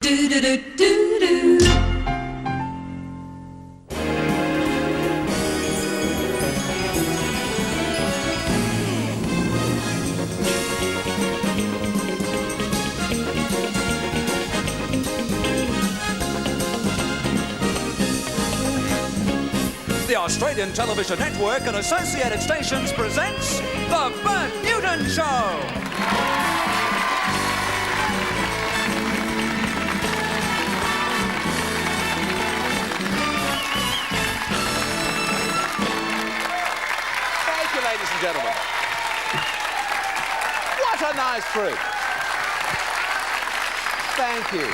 Do do do do do. The Australian Television Network and associated stations presents The Bert Newton Show. Thank you, ladies and gentlemen. What a nice group. Thank you.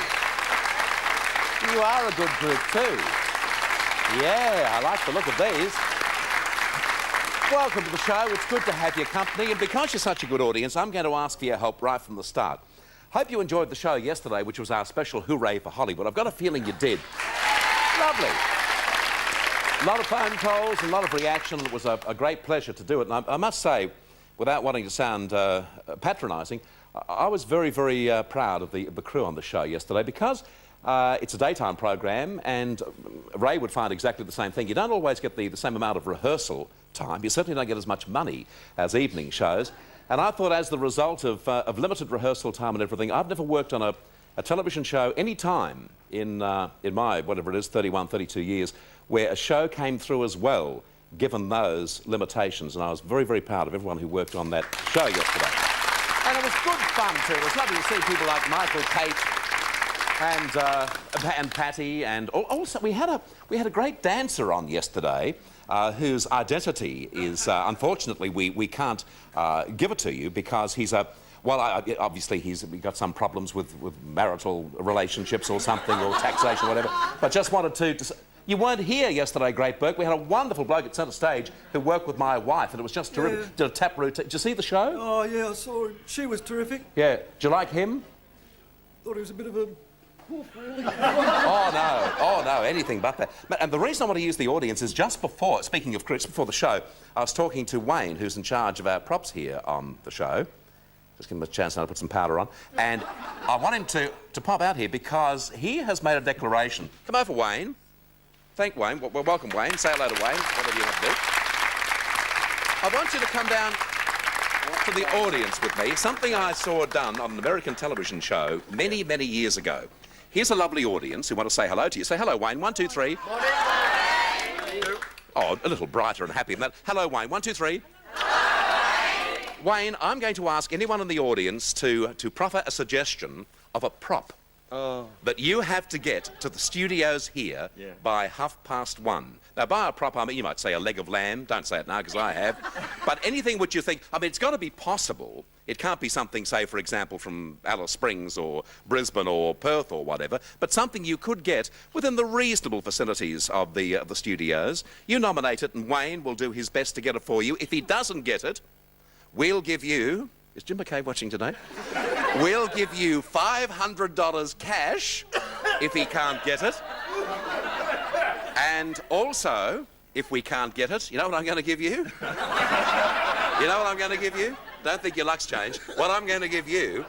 You are a good group too. Yeah, I like the look of these. Welcome to the show. It's good to have your company, and because you're such a good audience, I'm going to ask for your help right from the start. Hope you enjoyed the show yesterday, which was our special hooray for Hollywood. I've got a feeling you did. Lovely. A lot of phone calls, a lot of reaction. It was a great pleasure to do it. And I must say, without wanting to sound patronising, I was very, very proud of the crew on the show yesterday, because it's a daytime program, and Ray would find exactly the same thing. You don't always get the same amount of rehearsal time. You certainly don't get as much money as evening shows. And I thought, as the result of limited rehearsal time and everything, I've never worked on a television show any time in my, whatever it is, 31, 32 years, where a show came through as well, given those limitations. And I was very, very proud of everyone who worked on that show yesterday. And it was good fun too. It was lovely to see people like Michael, Kate, and Patty, and also we had a great dancer on yesterday, whose identity is unfortunately we can't give it to you, because he's obviously he's got some problems with marital relationships or something, or taxation or whatever. But just wanted to you weren't here yesterday, Great Bert. We had a wonderful bloke at centre stage who worked with my wife, and it was just terrific. Yeah. Did a tap routine. Did you see the show? Oh, yeah, I saw her. She was terrific. Yeah. Do you like him? Thought he was a bit of a poof, really. Oh no, anything but that. And the reason I want to use the audience is just before, speaking of Chris, before the show, I was talking to Wayne, who's in charge of our props here on the show. Just give him a chance now to put some powder on. And I want him to pop out here, because he has made a declaration. Come over, Wayne. Thank Wayne. Well, welcome, Wayne. Say hello to Wayne, whatever you have to do. I want you to come down to the audience with me. Something I saw done on an American television show many, many years ago. Here's a lovely audience who want to say hello to you. Say hello, Wayne. 1, 2, 3. Morning. Oh, a little brighter and happier than that. Hello, Wayne. 1, 2, 3. Wayne, I'm going to ask anyone in the audience to proffer a suggestion of a prop that you have to get to the studios here by 1:30. Now, by a prop, I mean, you might say a leg of lamb. Don't say it now, because I have. But anything which you think, I mean, it's got to be possible. It can't be something, say, for example, from Alice Springs or Brisbane or Perth or whatever, but something you could get within the reasonable facilities of the studios. You nominate it, and Wayne will do his best to get it for you. If he doesn't get it, we'll give you... Is Jim McKay watching today? We'll give you $500 cash if he can't get it. And also, if we can't get it, you know what I'm going to give you? You know what I'm going to give you? Don't think your luck's changed. What I'm going to give you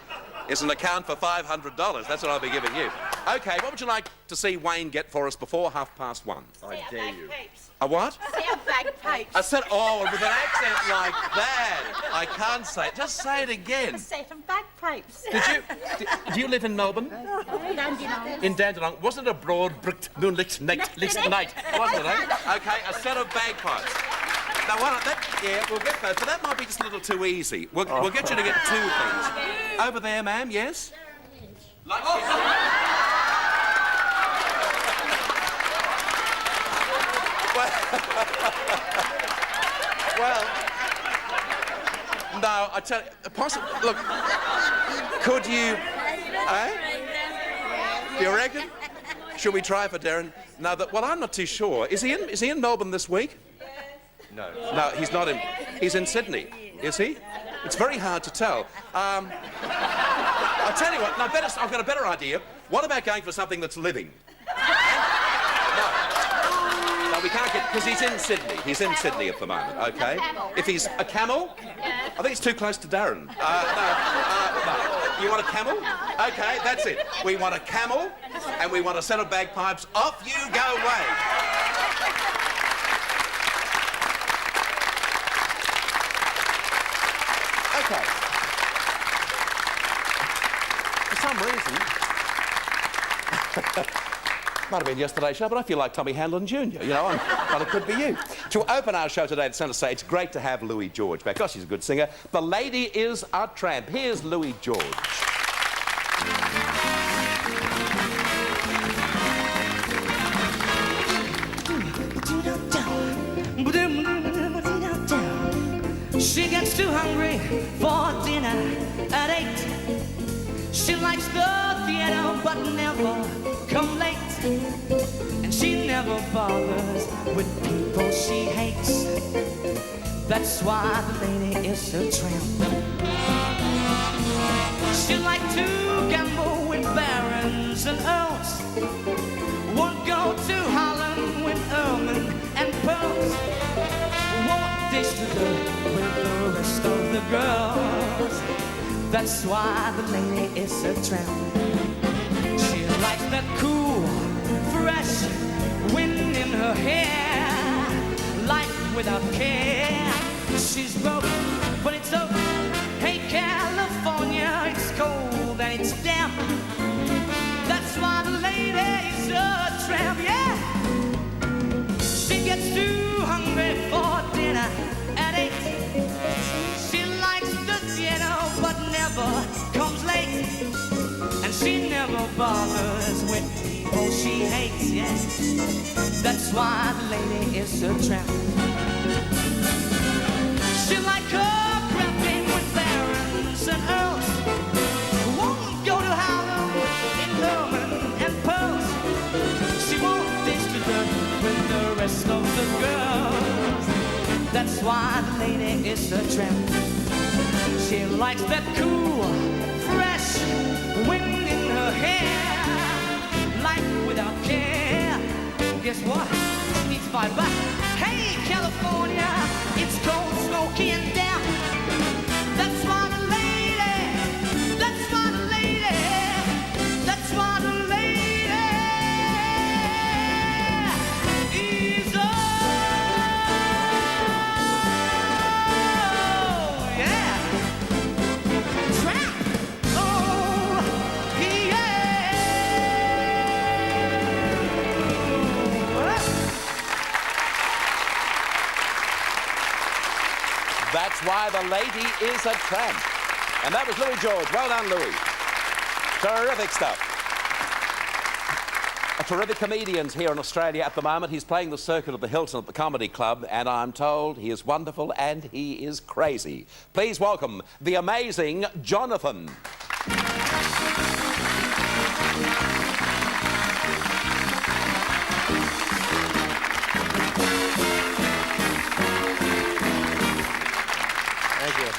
is an account for $500. That's what I'll be giving you. OK, what would you like to see Wayne get for us before 1:30? I dare you. A what? Say a bagpipes. I said, oh, with an accent like that. I can't say it. Just say it again. A set of bagpipes. Do you live in Melbourne? In Dandenong. Wasn't it a broad, bricked, moonlit night, wasn't it, eh? OK, a set of bagpipes. Now, we'll get those, but that might be just a little too easy. We'll get you to get 2 things. Over there, ma'am, yes? Well, no, I tell you, look, could you, you reckon? Should we try for Darren? No, well, I'm not too sure. Is he in Melbourne this week? No. No, he's not in. He's in Sydney. Is he? It's very hard to tell. I'll tell you what. No, I've got a better idea. What about going for something that's living? No, we can't get... Because he's in Sydney. He's in Sydney at the moment, OK? If he's a camel? I think it's too close to Darren. No. You want a camel? OK, that's it. We want a camel, and we want a set of bagpipes. Off you go, Wade. OK. For some reason... Might have been yesterday's show, but I feel like Tommy Hanlon Jr., you know, but it could be you. To open our show today at Centre Stage, great to have Louis George back. Gosh, he's a good singer. The lady is a tramp. Here's Louis George. She gets too hungry for dinner at 8. She likes the theater but never come late. And she never bothers with people she hates. That's why the lady is a tramp. She likes to gamble with barons and earls. Won't go to Holland with ermine and pearls. Won't dish the dirt with the rest of the girls. That's why the lady is a tramp. She likes that cool, fresh wind in her hair. Life without care. She's broke, but it's over. Hey, California, it's cold and it's damp. That's why the lady is a tramp, yeah. She gets too hungry for dinner at 8. She likes the theater but never comes late. And she never bothers with people she hates, yeah. That's why the lady is a tramp. She like her crafting with barons and earls. Won't go to Harlem in ermine and pearls. She won't dish the dirt with the rest of the girls. That's why the lady is a tramp. She likes that cool, fresh wind in her hair. Life without care. Guess what? It's fight back. Hey, California, it's cold, smoky, and damp. That's why the lady, that's why the lady, that's why the lady is a, yeah, tramp. Oh, yeah. That's why the lady is a tramp. And that was Louis George. Well done, Louis. Terrific stuff. A terrific comedian's here in Australia at the moment. He's playing the circuit at the Hilton at the Comedy Club, and I'm told he is wonderful and he is crazy. Please welcome the amazing Jonathan. Thank you.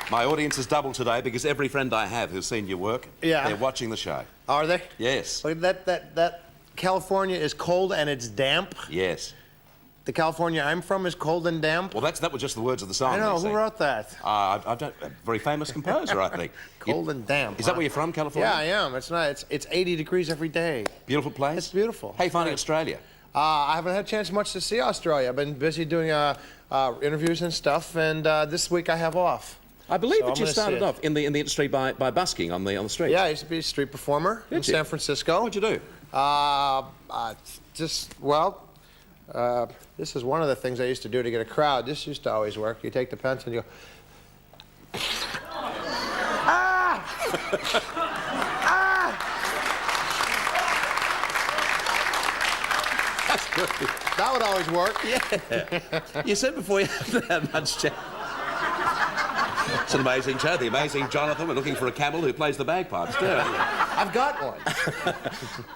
My audience is double today because every friend I have who's seen your work, Yeah. they're watching the show. Are they? Yes. Look, that California is cold and it's damp. Yes. The California I'm from is cold and damp. Well, that was just the words of the song. I know. you see. Who wrote that? I don't. A very famous composer, I think. Cold and damp. Is that where you're from, California? Yeah, I am. It's not. It's 80 degrees every day. Beautiful place? It's beautiful. How you finding Nice. Australia? I haven't had a chance much to see Australia. I've been busy doing interviews and stuff, and this week I have off. I believe So that I'm you gonna see started it. off in the industry by busking on the street. Yeah, I used to be a street performer in Did you? San Francisco. What'd you do? This is one of the things I used to do to get a crowd. This used to always work. You take the pencil and you go, ah! Ah! That's good. That would always work. Yeah. You said before you haven't had much chat. It's an amazing show. The amazing Jonathan. We're looking for a camel who plays the bagpipes, too. I've got one.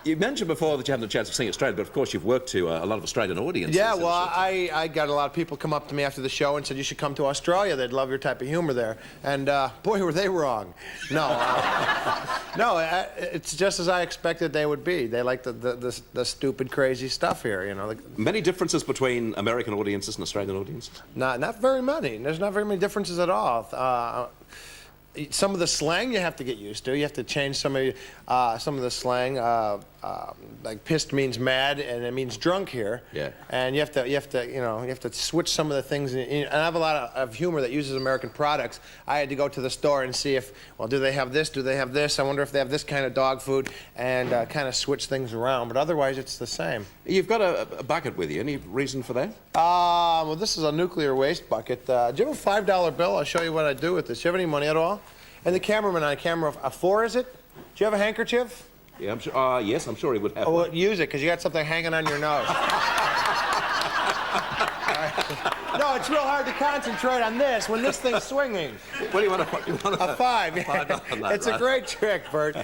You mentioned before that you haven't had a chance of seeing Australia, but of course you've worked to a lot of Australian audiences. Yeah, well, I got a lot of people come up to me after the show and said, you should come to Australia. They'd love your type of humor there. And boy, were they wrong. No, no, it's just as I expected they would be. They like the stupid, crazy stuff here, you know. Many differences between American audiences and Australian audiences? Not very many. There's not very many differences at all. Some of the slang you have to get used to. You have to change some of the slang. Like pissed means mad, and it means drunk here. Yeah. And you have to switch some of the things. And I have a lot of humor that uses American products. I had to go to the store and see if, well, do they have this? Do they have this? I wonder if they have this kind of dog food, and kind of switch things around. But otherwise, it's the same. You've got a bucket with you. Any reason for that? Well, this is a nuclear waste bucket. Do you have a $5 bill? I'll show you what I do with this. Do you have any money at all? And the cameraman on camera, a 4, is it? Do you have a handkerchief? Yeah, I'm sure. Yes, I'm sure he would have. Oh, one. well, use it, because you got something hanging on your nose. No, it's real hard to concentrate on this when this thing's swinging. What do you want to? A 5. $5 It's a great trick, Bert.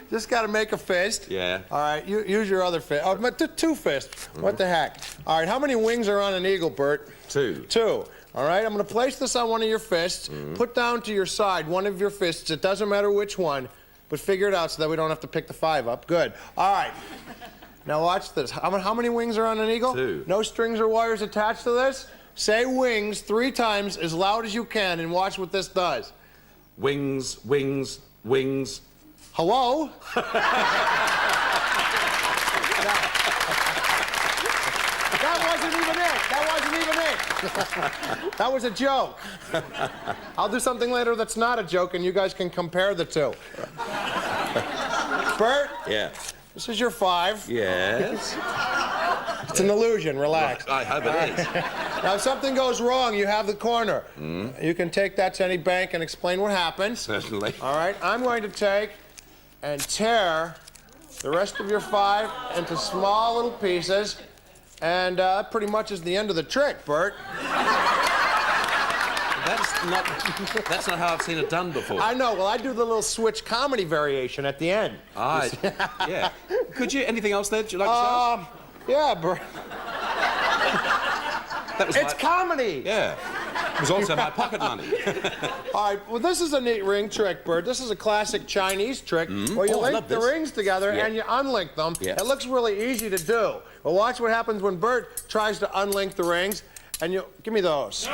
Just got to make a fist. Yeah. All right, use your other fist. Oh, but 2 fists. What the heck? All right, how many wings are on an eagle, Bert? 2. 2. All right, I'm going to place this on one of your fists. Put down to your side one of your fists. It doesn't matter which one, but figure it out so that we don't have to pick the 5 up. Good. All right. Now watch this. How many wings are on an eagle? 2. No strings or wires attached to this? Say wings 3 times as loud as you can and watch what this does. Wings, wings, wings. Hello? That wasn't even it. That was a joke. I'll do something later that's not a joke, and you guys can compare the two. Bert? Yeah. This is your 5. Yes. It's an illusion. Relax. I hope it is. Now, if something goes wrong, you have the corner. You can take that to any bank and explain what happened. Certainly. All right, I'm going to take and tear the rest of your 5 into small little pieces, and that pretty much is the end of the trick, Bert. That's not how I've seen it done before. I know. Well, I do the little switch comedy variation at the end. Yeah. Could you? Anything else there? Would you like to show us? Yeah, Bert. It's my, comedy. Yeah. It was also my pocket money. All right, well, this is a neat ring trick, Bert. This is a classic Chinese trick where you link the rings together and you unlink them. Yes. It looks really easy to do. But watch what happens when Bert tries to unlink the rings, and you... Give me those.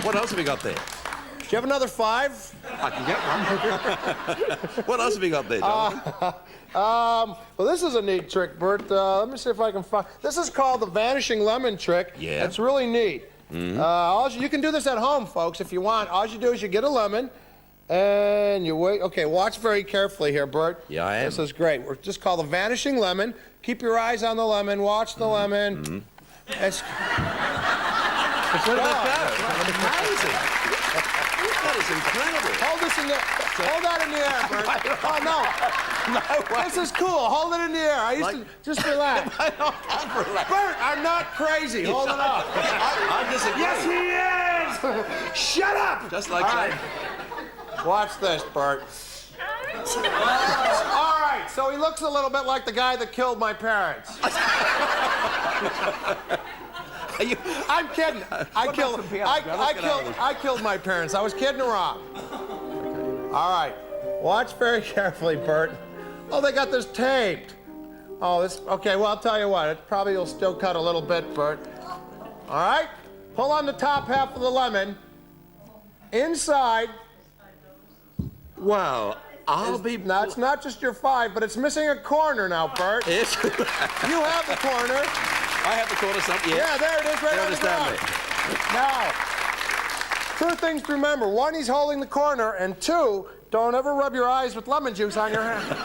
What else have we got there? Do you have another 5? I can get one. What else have we got there, Jonathan? Well, this is a neat trick, Bert. Let me see if I can find... This is called the vanishing lemon trick. Yeah. It's really neat. You can do this at home, folks, if you want. All you do is you get a lemon, and you wait. Okay, watch very carefully here, Bert. Yeah, I am. This is great. We're just called the vanishing lemon. Keep your eyes on the lemon. Watch the lemon. It's Amazing. That is incredible. Hold this in there. Hold that in the air, Bert. Oh, no. No way. This is cool. Hold it in the air. I used to just relax. I don't have relax. Bert, I'm not crazy. Hold it up. I disagree. Yes, he is. Shut up. Just like that. Watch this, Bert. All right, so he looks a little bit like the guy that killed my parents. I'm kidding. I killed my parents. I was kidding around. All right. Watch very carefully, Bert. Oh, they got this taped. Oh, this... Okay, well, I'll tell you what. It probably will still cut a little bit, Bert. All right? Pull on the top half of the lemon. Inside... Well, I'll be... Now, it's not just your 5, but it's missing a corner now, Bert. Yes. You have the corner. I have the corner something. Yeah, there it is, right on the ground. Now, 2 things to remember. 1, he's holding the corner, and 2, don't ever rub your eyes with lemon juice on your hand.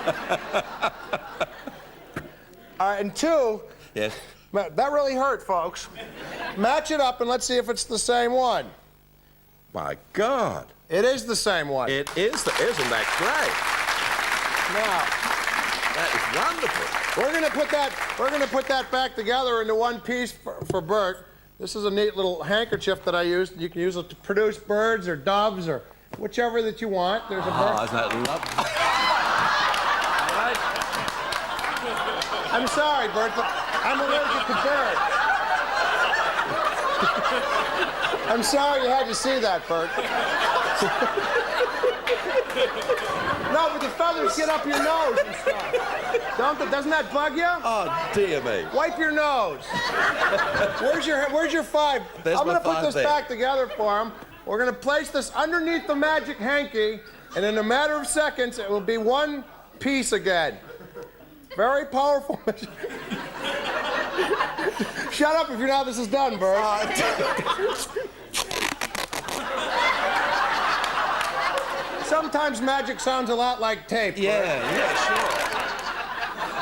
All right, and 2, Yes. that really hurt, folks. Match it up and let's see if it's the same one. My God. It is the same one. It is. Isn't that great? Now, That is wonderful. we're gonna put that back together into one piece for Bert. This is a neat little handkerchief that I used. You can use it to produce birds or doves or whichever that you want. There's a Oh, bird. isn't that lovely? I'm sorry, Bert, but I'm allergic to birds. I'm sorry you had to see that, Bert. No, but the feathers get up your nose and stuff. Doesn't that bug you? Oh, dear me. Wipe your nose. Where's your 5? There's I'm my gonna put 5 this there. back together for him. We're gonna place this underneath the magic hanky, and in a matter of seconds, it will be one piece again. Very powerful. Shut up if you know how this is done, Bert. Sometimes magic sounds a lot like tape. Yeah, sure.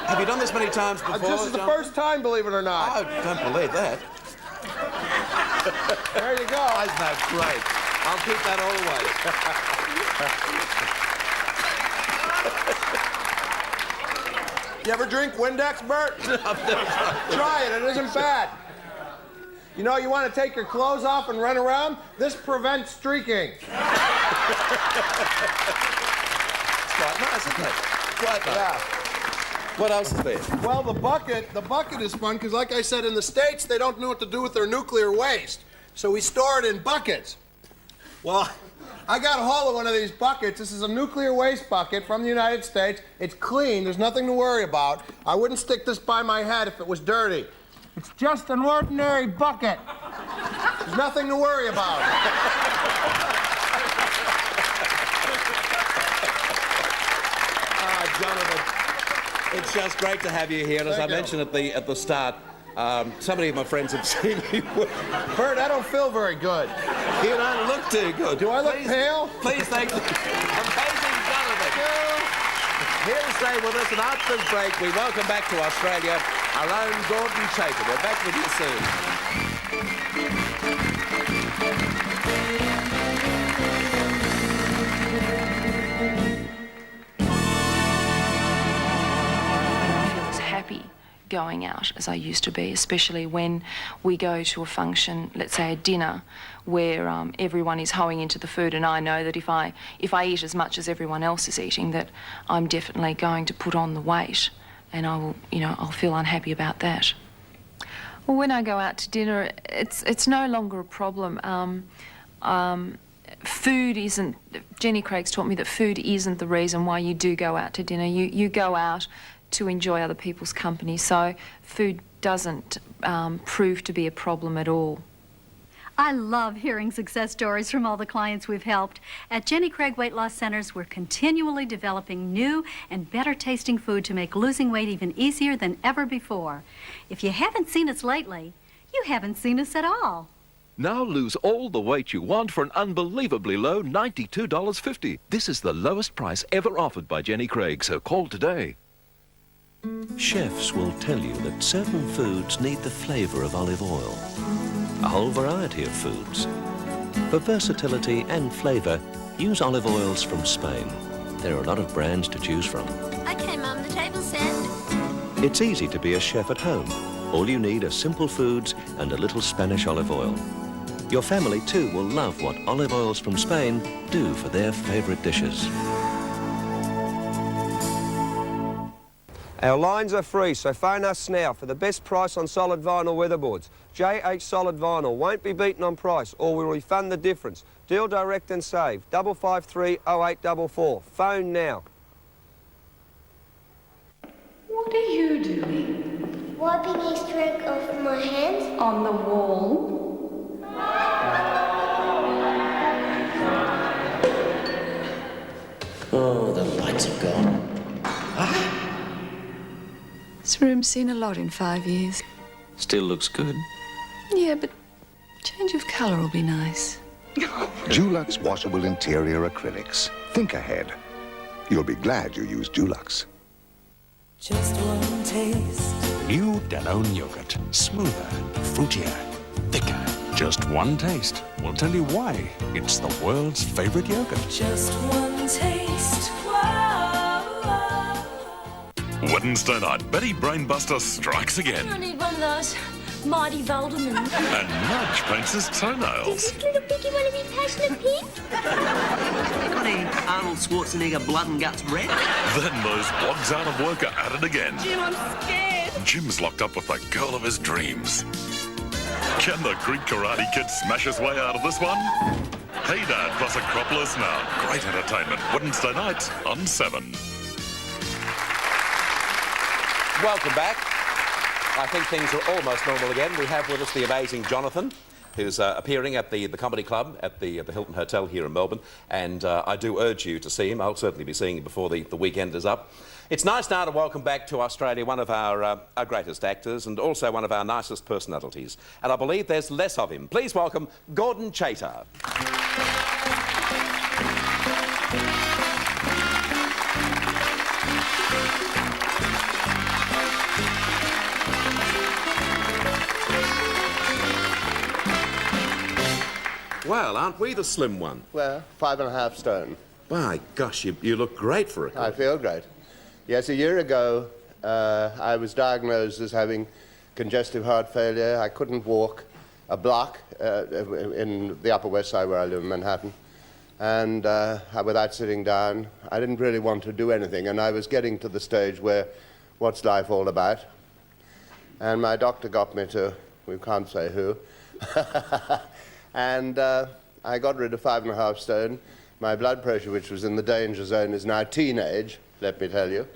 Have you done this many times before, This is the John? first time, believe it or not. I don't believe that. There you go. Isn't that great? I'll keep that always. You ever drink Windex, Bert? Try it. It isn't bad. You know, you want to take your clothes off and run around? This prevents streaking. It's quite nice, isn't it? Quite nice. Yeah. What else is there? Well, the bucket is fun because, like I said, in the States, they don't know what to do with their nuclear waste. So we store it in buckets. Well, I got a hold of one of these buckets. This is a nuclear waste bucket from the United States. It's clean. There's nothing to worry about. I wouldn't stick this by my head if it was dirty. It's just an ordinary bucket. There's nothing to worry about. Jonathan, it's just great to have you here. And as Thank I you. mentioned at the start, so many of my friends have seen you. Bert, I don't feel very good. You don't look too good. Do I look pale? Please thank you. Amazing Jonathan. Here to stay with us, and after this break, we welcome back to Australia our own Gordon Chater. We're back with you soon. Happy going out as I used to be, especially when we go to a function, let's say a dinner, where everyone is hoeing into the food, and I know that if I eat as much as everyone else is eating, that I'm definitely going to put on the weight, and I will, I'll feel unhappy about that. Well, when I go out to dinner, it's no longer a problem. Food isn't. Jenny Craig's taught me that food isn't the reason why you do go out to dinner. You go out to enjoy other people's company, so food doesn't prove to be a problem at all. I love hearing success stories from all the clients we've helped. At Jenny Craig Weight Loss Centers, we're continually developing new and better tasting food to make losing weight even easier than ever before. If you haven't seen us lately, you haven't seen us at all. Now lose all the weight you want for an unbelievably low $92.50. This is the lowest price ever offered by Jenny Craig, so call today. Chefs will tell you that certain foods need the flavour of olive oil. A whole variety of foods. For versatility and flavour, use olive oils from Spain. There are a lot of brands to choose from. Okay, Mum, the table's set. It's easy to be a chef at home. All you need are simple foods and a little Spanish olive oil. Your family, too, will love what olive oils from Spain do for their favourite dishes. Our lines are free, so phone us now for the best price on solid vinyl weatherboards. JH Solid Vinyl won't be beaten on price, or we'll refund the difference. Deal direct and save. 553 0844. Phone now. What are you doing? Wiping Easter egg off my hands. On the wall? Oh, the lights have gone. This room's seen a lot in 5 years. Still looks good. Yeah, but change of colour will be nice. Dulux washable interior acrylics. Think ahead. You'll be glad you used Dulux. Just one taste. New Danone yogurt. Smoother, fruitier, thicker. Just one taste. We'll tell you why it's the world's favorite yogurt. Just one taste. Wednesday night, Betty Brainbuster strikes again. I need one of those. Marty Valderman. And Mudge paints his Does toenails. this little piggy want to be passionate pink? Got any Arnold Schwarzenegger blood and guts red? Then those blogs out of work are at it again. Jim, I'm scared. Jim's locked up with the girl of his dreams. Can the Greek Karate Kid smash his way out of this one? Hey Dad plus Acropolis now. Great entertainment. Wednesday night on 7. Welcome back. I think things are almost normal again. We have with us the amazing Jonathan, who's appearing at the Comedy Club at the Hilton Hotel here in Melbourne, and I do urge you to see him. I'll certainly be seeing him before the weekend is up. It's nice now to welcome back to Australia one of our greatest actors and also one of our nicest personalities, and I believe there's less of him. Please welcome Gordon Chater. Well, aren't we the slim one? Well, 5.5 stone. My gosh, you look great for a kid. I feel great. Yes, a year ago, I was diagnosed as having congestive heart failure. I couldn't walk a block in the Upper West Side where I live in Manhattan. And without sitting down, I didn't really want to do anything. And I was getting to the stage where, what's life all about? And my doctor got me to, we can't say who. And I got rid of 5.5 stone. My blood pressure, which was in the danger zone, is now teenage, let me tell you.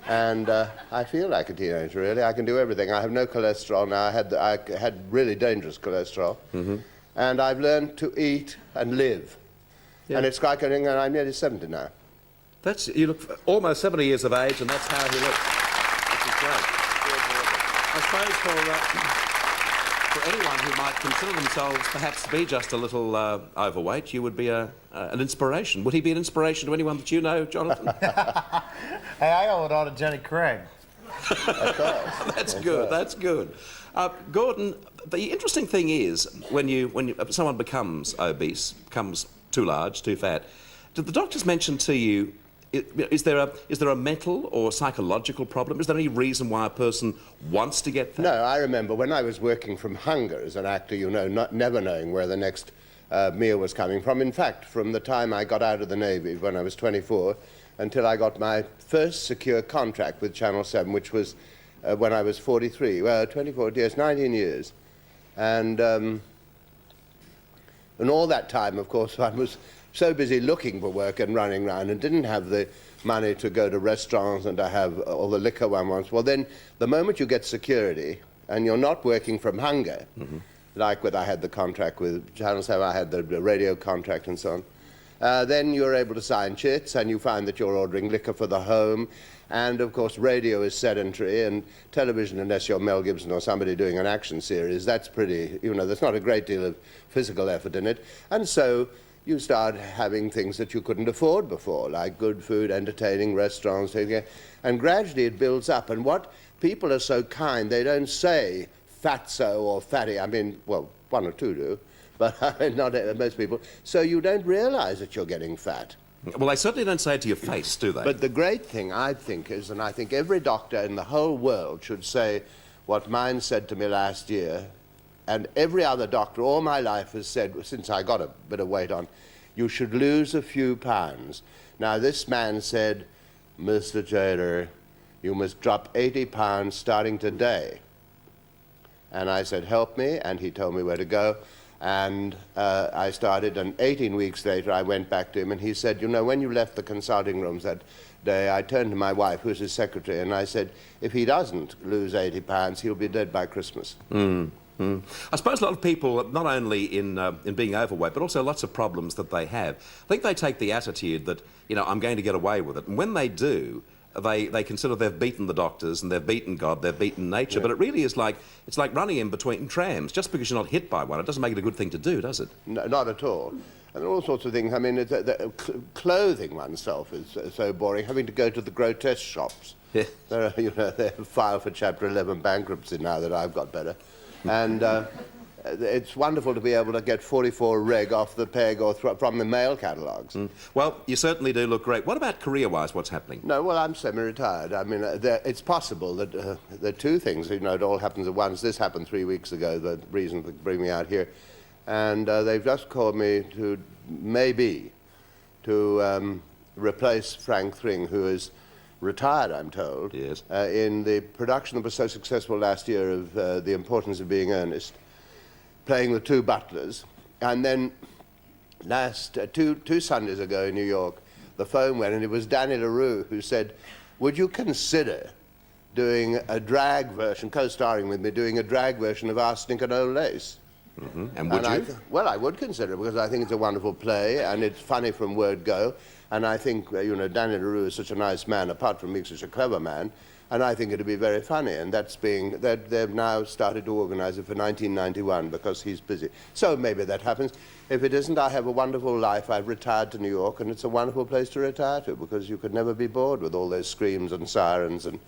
And I feel like a teenager, really. I can do everything. I have no cholesterol now. I had really dangerous cholesterol. Mm-hmm. And I've learned to eat and live. Yeah. And it's like and I'm nearly 70 now. You look almost 70 years of age, and that's how you look. Which is great. I suppose for anyone who might consider themselves perhaps to be just a little overweight, you would be an inspiration. Would he be an inspiration to anyone that you know, Jonathan? Hey, I owe it all to Jenny Craig. That's good. That's good. Gordon, the interesting thing is when someone becomes obese, becomes too large, too fat, did the doctors mention to you? Is there a mental or psychological problem? Is there any reason why a person wants to get fat? No, I remember when I was working from hunger as an actor, you know, never knowing where the next meal was coming from. In fact, from the time I got out of the Navy when I was 24 until I got my first secure contract with Channel 7, which was when I was 43. Well, 24 years, 19 years. And all that time, of course, I was so busy looking for work and running around and didn't have the money to go to restaurants and to have all the liquor one wants. Well, then, the moment you get security and you're not working from hunger, mm-hmm. like when I had the contract with Channel 7, I had the radio contract and so on, then you're able to sign chits and you find that you're ordering liquor for the home. And, of course, radio is sedentary, and television, unless you're Mel Gibson or somebody doing an action series, that's pretty, you know, there's not a great deal of physical effort in it. And so you start having things that you couldn't afford before, like good food, entertaining, restaurants, and gradually it builds up. And what people are so kind, they don't say fatso or fatty. I mean, well, one or two do, but I mean, not most people. So you don't realize that you're getting fat. Well, they certainly don't say it to your face, do they? But the great thing, I think, is, and I think every doctor in the whole world should say what mine said to me last year, and every other doctor all my life has said, since I got a bit of weight on, you should lose a few pounds. Now, this man said, Mr. Chater, you must drop 80 pounds starting today. And I said, help me, and he told me where to go. And I started, and 18 weeks later, I went back to him, and he said, you know, when you left the consulting rooms that day, I turned to my wife, who's his secretary, and I said, if he doesn't lose 80 pounds, he'll be dead by Christmas. I suppose a lot of people, not only in being overweight, but also lots of problems that they have, I think they take the attitude that, you know, I'm going to get away with it. And when they do, they consider they've beaten the doctors and they've beaten God, they've beaten nature. Yeah. But it really is like, it's like running in between trams. Just because you're not hit by one, it doesn't make it a good thing to do, does it? No, not at all. And all sorts of things. I mean, clothing oneself is so boring, having to go to the grotesque shops. Yeah. They're, you know, they're filed for Chapter 11 bankruptcy now that I've got better. And it's wonderful to be able to get 44 reg off the peg or from the mail catalogues. Well, you certainly do look great. What about career-wise, what's happening? No, well, I'm semi-retired. I mean, it's possible that there are two things, you know, it all happens at once. This happened 3 weeks ago, the reason for bringing me out here. And they've just called me to, maybe, to replace Frank Thring, who is retired, I'm told, yes. In the production that was so successful last year of The Importance of Being Earnest, playing the two butlers. And then two Sundays ago in New York, the phone went, and it was Danny LaRue who said, would you consider doing a drag version, co-starring with me, doing a drag version of Arsenic and Old Lace? And would you? Well, I would consider it, because I think it's a wonderful play, and it's funny from word go. And I think, you know, Danny LaRue is such a nice man, apart from being such a clever man, and I think it'd be very funny. And they've now started to organise it for 1991 because he's busy. So maybe that happens. If it isn't, I have a wonderful life. I've retired to New York, and it's a wonderful place to retire to, because you could never be bored with all those screams and sirens and...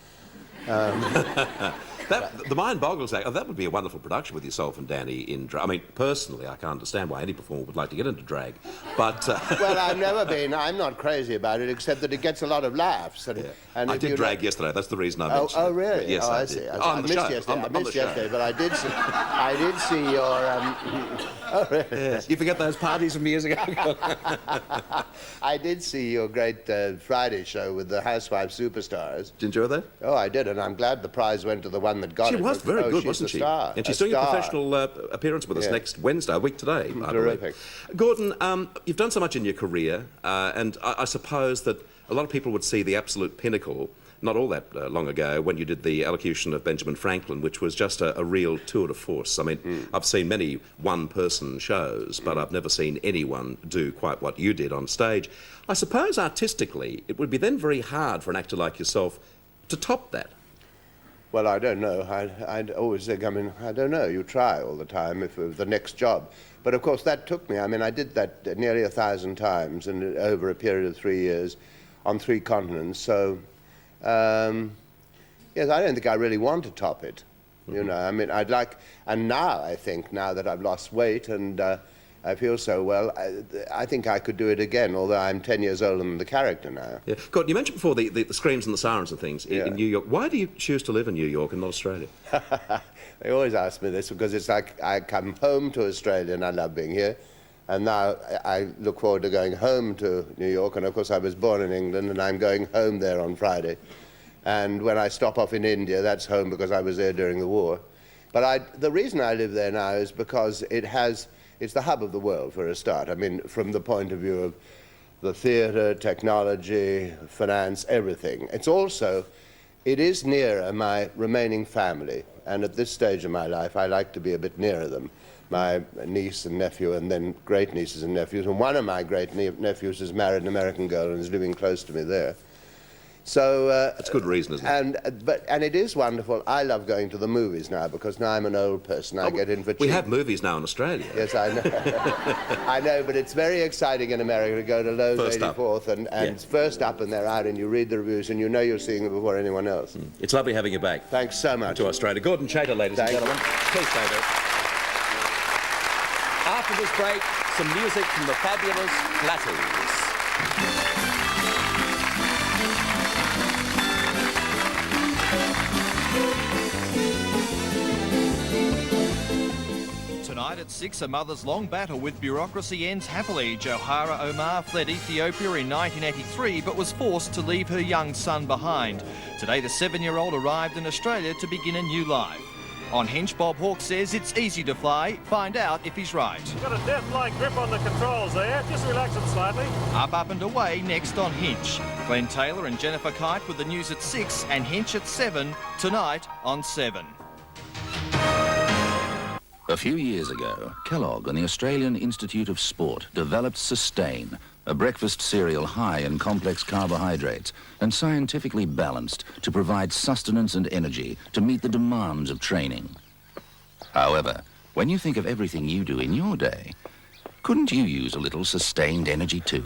The mind boggles. That would be a wonderful production with yourself and Danny in drag. I mean, personally, I can't understand why any performer would like to get into drag, but... Well, I'm not crazy about it, except that it gets a lot... laughs. And, and I did drag yesterday, that's the reason I mentioned it. Oh, it. really? Yes, I did. see. I missed yesterday. I missed yesterday, but I did see your... Oh, really? Yes. You forget those parties from years ago? I did see your great Friday show with the Housewife Superstars. Did you enjoy that? Oh, I did, and I'm glad the prize went to the one that got it. She was very good, wasn't she? Star. And she's doing a professional appearance with us next Wednesday, a week today, I Terrific. believe. Gordon, you've done so much in your career, and I suppose that a lot of people would see the absolute pinnacle not all that long ago when you did the elocution of Benjamin Franklin, which was just a real tour de force. I mean, I've seen many one-person shows, but I've never seen anyone do quite what you did on stage. I suppose artistically, it would be then very hard for an actor like yourself to top that. Well, I don't know. I'd always think, I mean, I don't know. You try all the time if it was the next job. But, of course, that took me. I mean, I did that nearly 1,000 times and over a period of 3 years on 3 continents. So, yes, I don't think I really want to top it. You know, I mean, I'd like... And now, I think, now that I've lost weight and I feel so well, I think I could do it again, although I'm 10 years older than the character now. Yeah. Gordon, you mentioned before the screams and the sirens and things in New York. Why do you choose to live in New York and not Australia? They always ask me this because it's like I come home to Australia and I love being here. And now I look forward to going home to New York. And, of course, I was born in England and I'm going home there on Friday. And when I stop off in India, that's home because I was there during the war. But the reason I live there now is because it's the hub of the world, for a start. I mean, from the point of view of the theatre, technology, finance, everything. It's also, it is nearer my remaining family. And at this stage of my life, I like to be a bit nearer them. My niece and nephew, and then great-nieces and nephews. And one of my great-nephews has married an American girl and is living close to me there. So that's good reason, isn't it? And it is wonderful. I love going to the movies now because now I'm an old person. I get in for cheap. We have movies now in Australia. Yes, I know. I know, but it's very exciting in America to go to Lowe's 84th and it's first up and they're out and you read the reviews and you know you're seeing them before anyone else. It's lovely having you back. Thanks so much. To Australia. Gordon Chater, ladies and gentlemen. Please stay there. After this break, some music from the fabulous Flatties. Tonight at 6, a mother's long battle with bureaucracy ends happily. Johara Omar fled Ethiopia in 1983 but was forced to leave her young son behind. Today the 7-year-old arrived in Australia to begin a new life. On Hinch, Bob Hawke says it's easy to fly. Find out if he's right. Got a death-like grip on the controls there. Just relax it slightly. Up and away next on Hinch. Glenn Taylor and Jennifer Kite with the news at 6 and Hinch at 7 tonight on 7. A few years ago, Kellogg and the Australian Institute of Sport developed Sustain, a breakfast cereal high in complex carbohydrates and scientifically balanced to provide sustenance and energy to meet the demands of training. However, when you think of everything you do in your day, couldn't you use a little sustained energy too?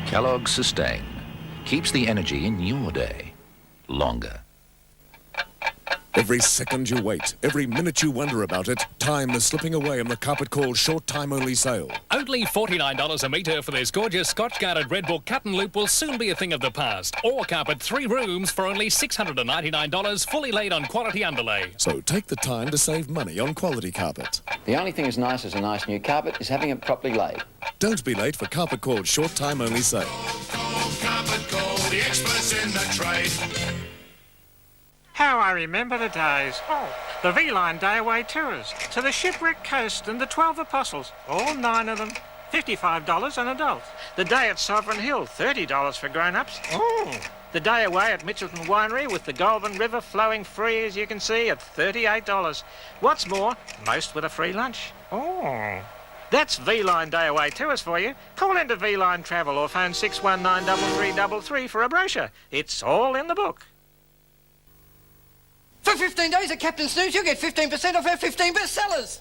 Kellogg Sustain keeps the energy in your day longer. Every second you wait, every minute you wonder about it, time is slipping away on the carpet called Short Time Only Sale. Only $49 a metre for this gorgeous Scotch-guarded Red Book cut and loop will soon be a thing of the past. Or carpet 3 rooms for only $699, fully laid on quality underlay. So take the time to save money on quality carpet. The only thing as nice as a nice new carpet is having it properly laid. Don't be late for carpet called Short Time Only Sale. Carpet Call, the experts in the trade. How I remember the days. Oh, the V-Line day-away tours to the Shipwreck Coast and the 12 Apostles, all 9 of them, $55 an adult. The day at Sovereign Hill, $30 for grown-ups. Oh. The day away at Mitchelton Winery with the Goulburn River flowing free, as you can see, at $38. What's more, most with a free lunch. Oh. That's V-Line day-away tours for you. Call into V-Line Travel or phone 619-3333 for a brochure. It's all in the book. For 15 days at Captain Snooze, you'll get 15% off our 15 bestsellers.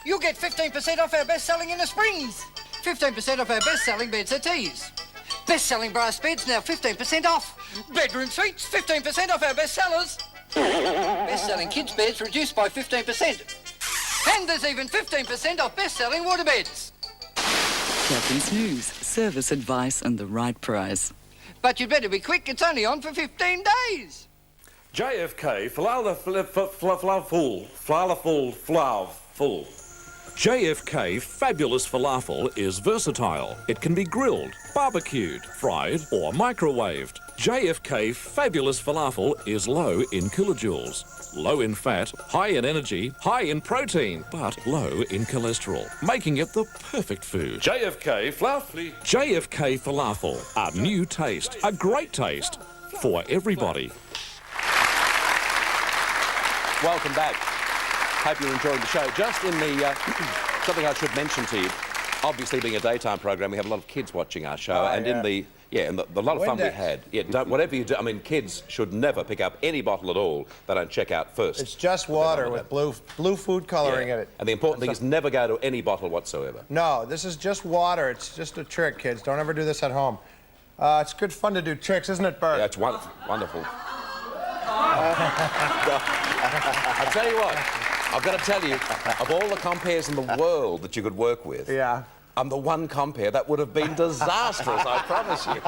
You'll get 15% off our best-selling Inner Springs. 15% off our best-selling bed settees. Best-selling brass beds, now 15% off. Bedroom suites, 15% off our bestsellers. Best-selling kids' beds reduced by 15%. And there's even 15% off best-selling waterbeds. Captain Snooze, service advice and the right price. But you'd better be quick, it's only on for 15 days. JFK falafel. JFK Fabulous Falafel is versatile. It can be grilled, barbecued, fried or microwaved. JFK Fabulous Falafel is low in kilojoules, low in fat, high in energy, high in protein, but low in cholesterol, making it the perfect food. JFK Falafel, a new taste, a great taste for everybody. Welcome back. Hope you're enjoying the show. Just in the something I should mention to you. Obviously, being a daytime program, we have a lot of kids watching our show, and yeah. in the lot of fun we had. Yeah, whatever you do, I mean, kids should never pick up any bottle at all they don't check out first. It's just water with blue food coloring in it. And the important thing is never go to any bottle whatsoever. No, this is just water. It's just a trick, kids. Don't ever do this at home. It's good fun to do tricks, isn't it, Bert? Yeah, it's wonderful. I tell you what, I've got to tell you, of all the compares in the world that you could work with, I'm the one compare that would have been disastrous, I promise you.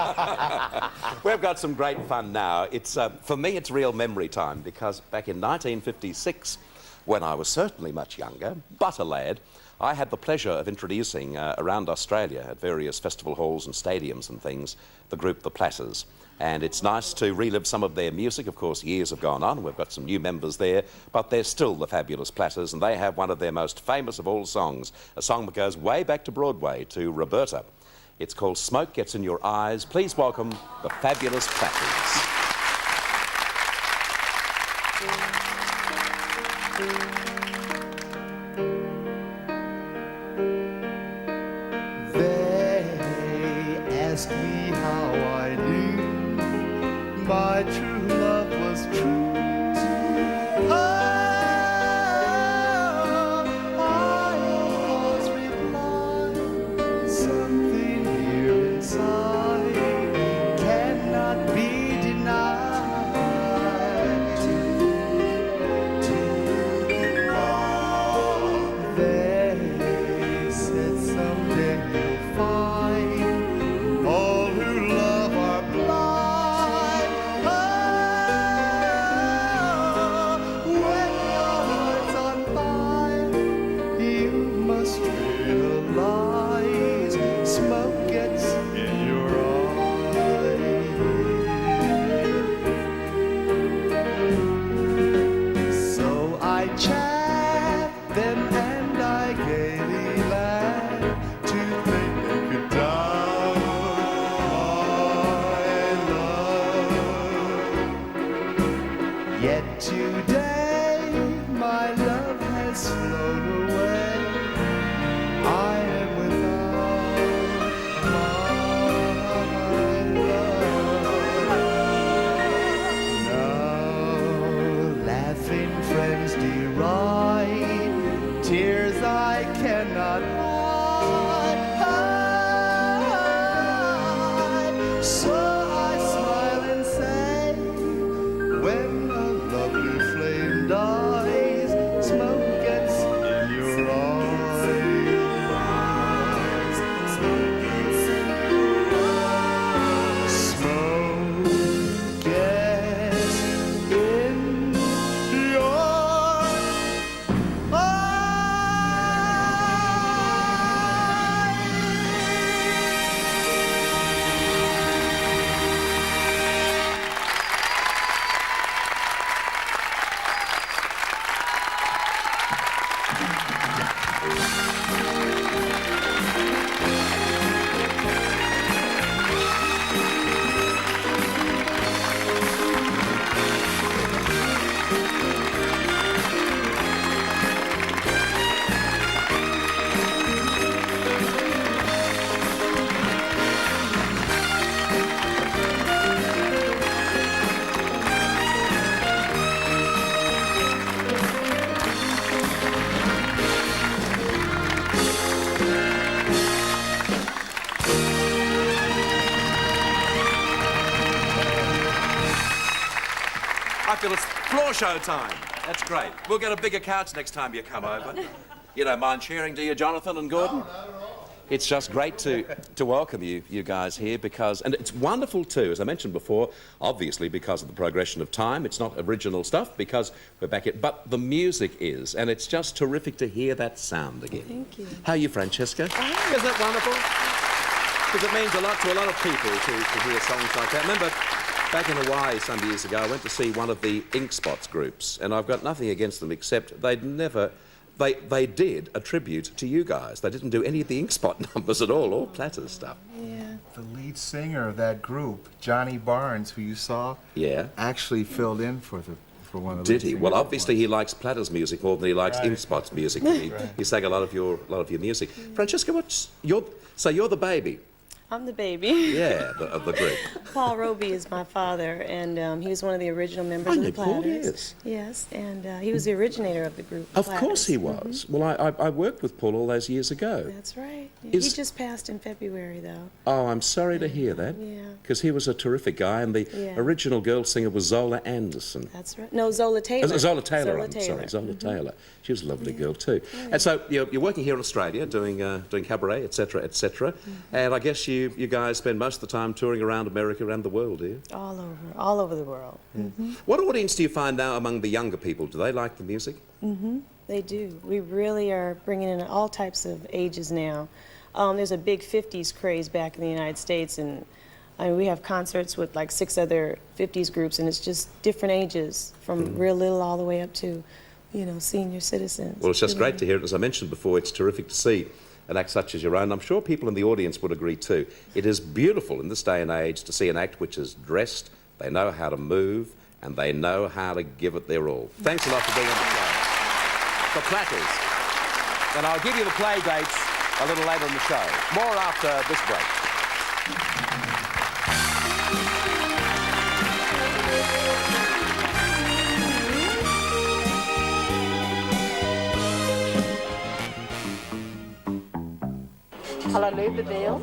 We've got some great fun now. It's for me, it's real memory time, because back in 1956, when I was certainly much younger, but a lad, I had the pleasure of introducing around Australia at various festival halls and stadiums and things, the group The Platters. And it's nice to relive some of their music. Of course, years have gone on. We've got some new members there, but they're still the Fabulous Platters, and they have one of their most famous of all songs, a song that goes way back to Broadway, to Roberta. It's called Smoke Gets in Your Eyes. Please welcome the Fabulous Platters. Ask me how I knew my true love was true. Oh, I always reply, something here inside cannot be denied. They said someday you'll find all who love are blind. Oh, when your heart's on fire, you must realize smoke gets in your eyes. So I chaffed them and I gaily laughed to think they could doubt yet today my love has flown away. I am without my love. Now laughing friends deride, tears I cannot hide. So I smile and say, when a lovely flame I feel it's floor show time. That's great. We'll get a bigger couch next time you come over. You don't mind sharing, do you, Jonathan and Gordon? No, not at all. It's just great to welcome you guys here because, and it's wonderful too, as I mentioned before, obviously because of the progression of time. It's not original stuff because we're back here, but the music is, and it's just terrific to hear that sound again. Thank you. How are you, Francesca? Isn't that wonderful? Because it means a lot to a lot of people to hear songs like that. Remember, back in Hawaii some years ago, I went to see one of the Ink Spots groups, and I've got nothing against them except they did a tribute to you guys. They didn't do any of the Ink Spot numbers at all Platters stuff. Yeah. The lead singer of that group, Johnny Barnes, who you saw, Yeah. actually filled in for one of the Did he? Well, obviously he likes Platters music more than he likes Ink Spot's music. He sang a lot of your music. Francesca, you're the baby. I'm the baby. Yeah, of the group. Paul Roby is my father, and he was one of the original members of the Paul, Platters. Yes, and he was the originator of the group. Of course he was. Well, I worked with Paul all those years ago. That's right. He just passed in February, though. Oh, I'm sorry to hear that. Yeah. Because he was a terrific guy, and the original girl singer was Zola Anderson. That's right. No, Zola Taylor. Zola Taylor, sorry, Zola Taylor. She was a lovely girl too. And so you're working here in Australia, doing cabaret, etc., etc. And I guess you guys spend most of the time touring around America, around the world, do you? All over the world. What audience do you find now among the younger people? Do they like the music? They do. We really are bringing in all types of ages now. There's a big 50s craze back in the United States, and we have concerts with like 6 other 50s groups, and it's just different ages, from real little all the way up to, senior citizens. Well, it's just great to hear it. As I mentioned before, it's terrific to see an act such as your own. I'm sure people in the audience would agree too. It is beautiful in this day and age to see an act which is dressed, they know how to move, and they know how to give it their all. Thanks a lot for being on the show. The Platters. And I'll give you the play dates a little later in the show. More after this break. Hello, Louisville.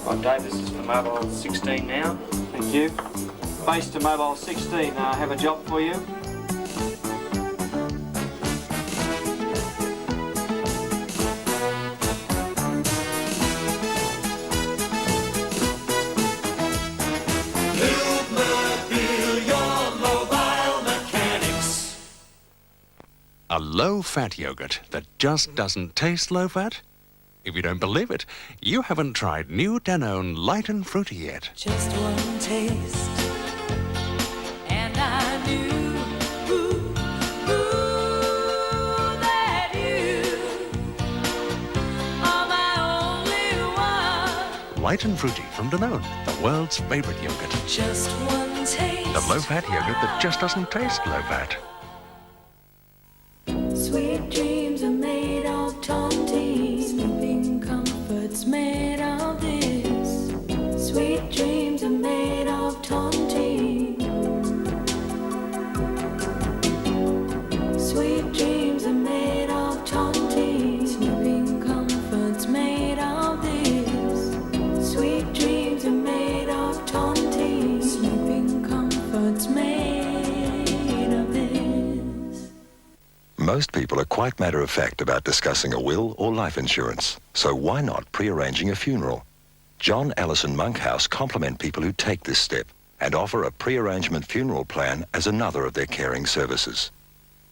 Right, Dave, this is for mobile 16 now. Thank you. Base to mobile 16. I have a job for you. A low-fat yogurt that just doesn't taste low-fat? If you don't believe it, you haven't tried new Danone Light and Fruity yet. Just one taste, and I knew, that you are my only one. Light and Fruity from Danone, the world's favorite yogurt. Just one taste. The low-fat yogurt that just doesn't taste low-fat. Sweet dreams are made of tontine. Sleeping comforts made of this. Sweet dreams are made of tontine. Sweet dreams are made of tontine. Sleeping comforts made of this. Sweet dreams are made of tontine. Sleeping comforts made of this. Most people are quite matter-of-fact about discussing a will or life insurance, so why not pre-arranging a funeral? John Allison Monkhouse compliment people who take this step and offer a pre-arrangement funeral plan as another of their caring services.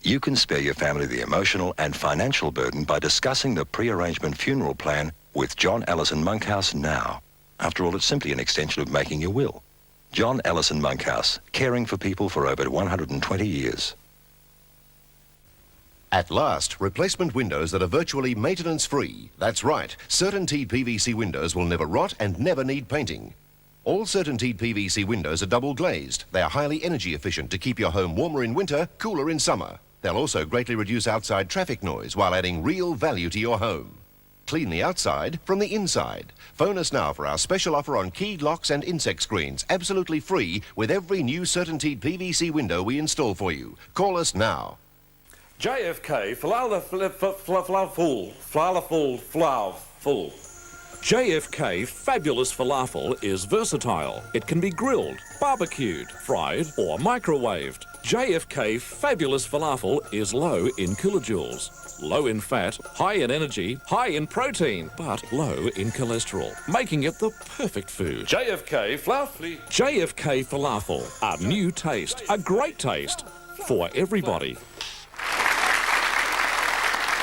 You can spare your family the emotional and financial burden by discussing the pre-arrangement funeral plan with John Allison Monkhouse now. After all, it's simply an extension of making your will. John Allison Monkhouse, caring for people for over 120 years. At last, replacement windows that are virtually maintenance-free. That's right, CertainTeed PVC windows will never rot and never need painting. All CertainTeed PVC windows are double glazed. They are highly energy efficient to keep your home warmer in winter, cooler in summer. They'll also greatly reduce outside traffic noise while adding real value to your home. Clean the outside from the inside. Phone us now for our special offer on keyed locks and insect screens, absolutely free with every new CertainTeed PVC window we install for you. Call us now. JFK, falafel. JFK Fabulous Falafel is versatile. It can be grilled, barbecued, fried or microwaved. JFK Fabulous Falafel is low in kilojoules, low in fat, high in energy, high in protein, but low in cholesterol, making it the perfect food. JFK Falafel. JFK Falafel, a new taste, a great taste for everybody.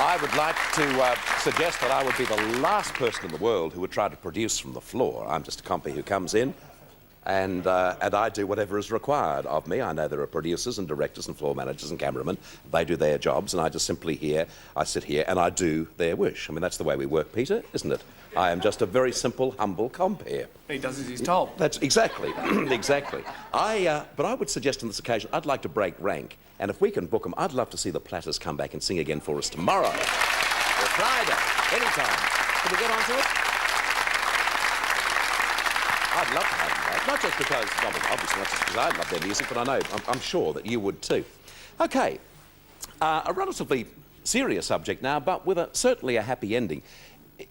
I would like to suggest that I would be the last person in the world who would try to produce from the floor. I'm just a compy who comes in and I do whatever is required of me. I know there are producers and directors and floor managers and cameramen. They do their jobs and I just simply sit here and I do their wish. I mean, that's the way we work, Peter, isn't it? I am just a very simple, humble comp here. He does as he's told. That's exactly, exactly. But I would suggest on this occasion, I'd like to break rank. And if we can book them, I'd love to see the Platters come back and sing again for us tomorrow or Friday, anytime. Can we get on to it? I'd love to have them back. Not just because, obviously not just because I love their music, but I know, I'm sure that you would too. Okay, a relatively serious subject now, but with certainly a happy ending.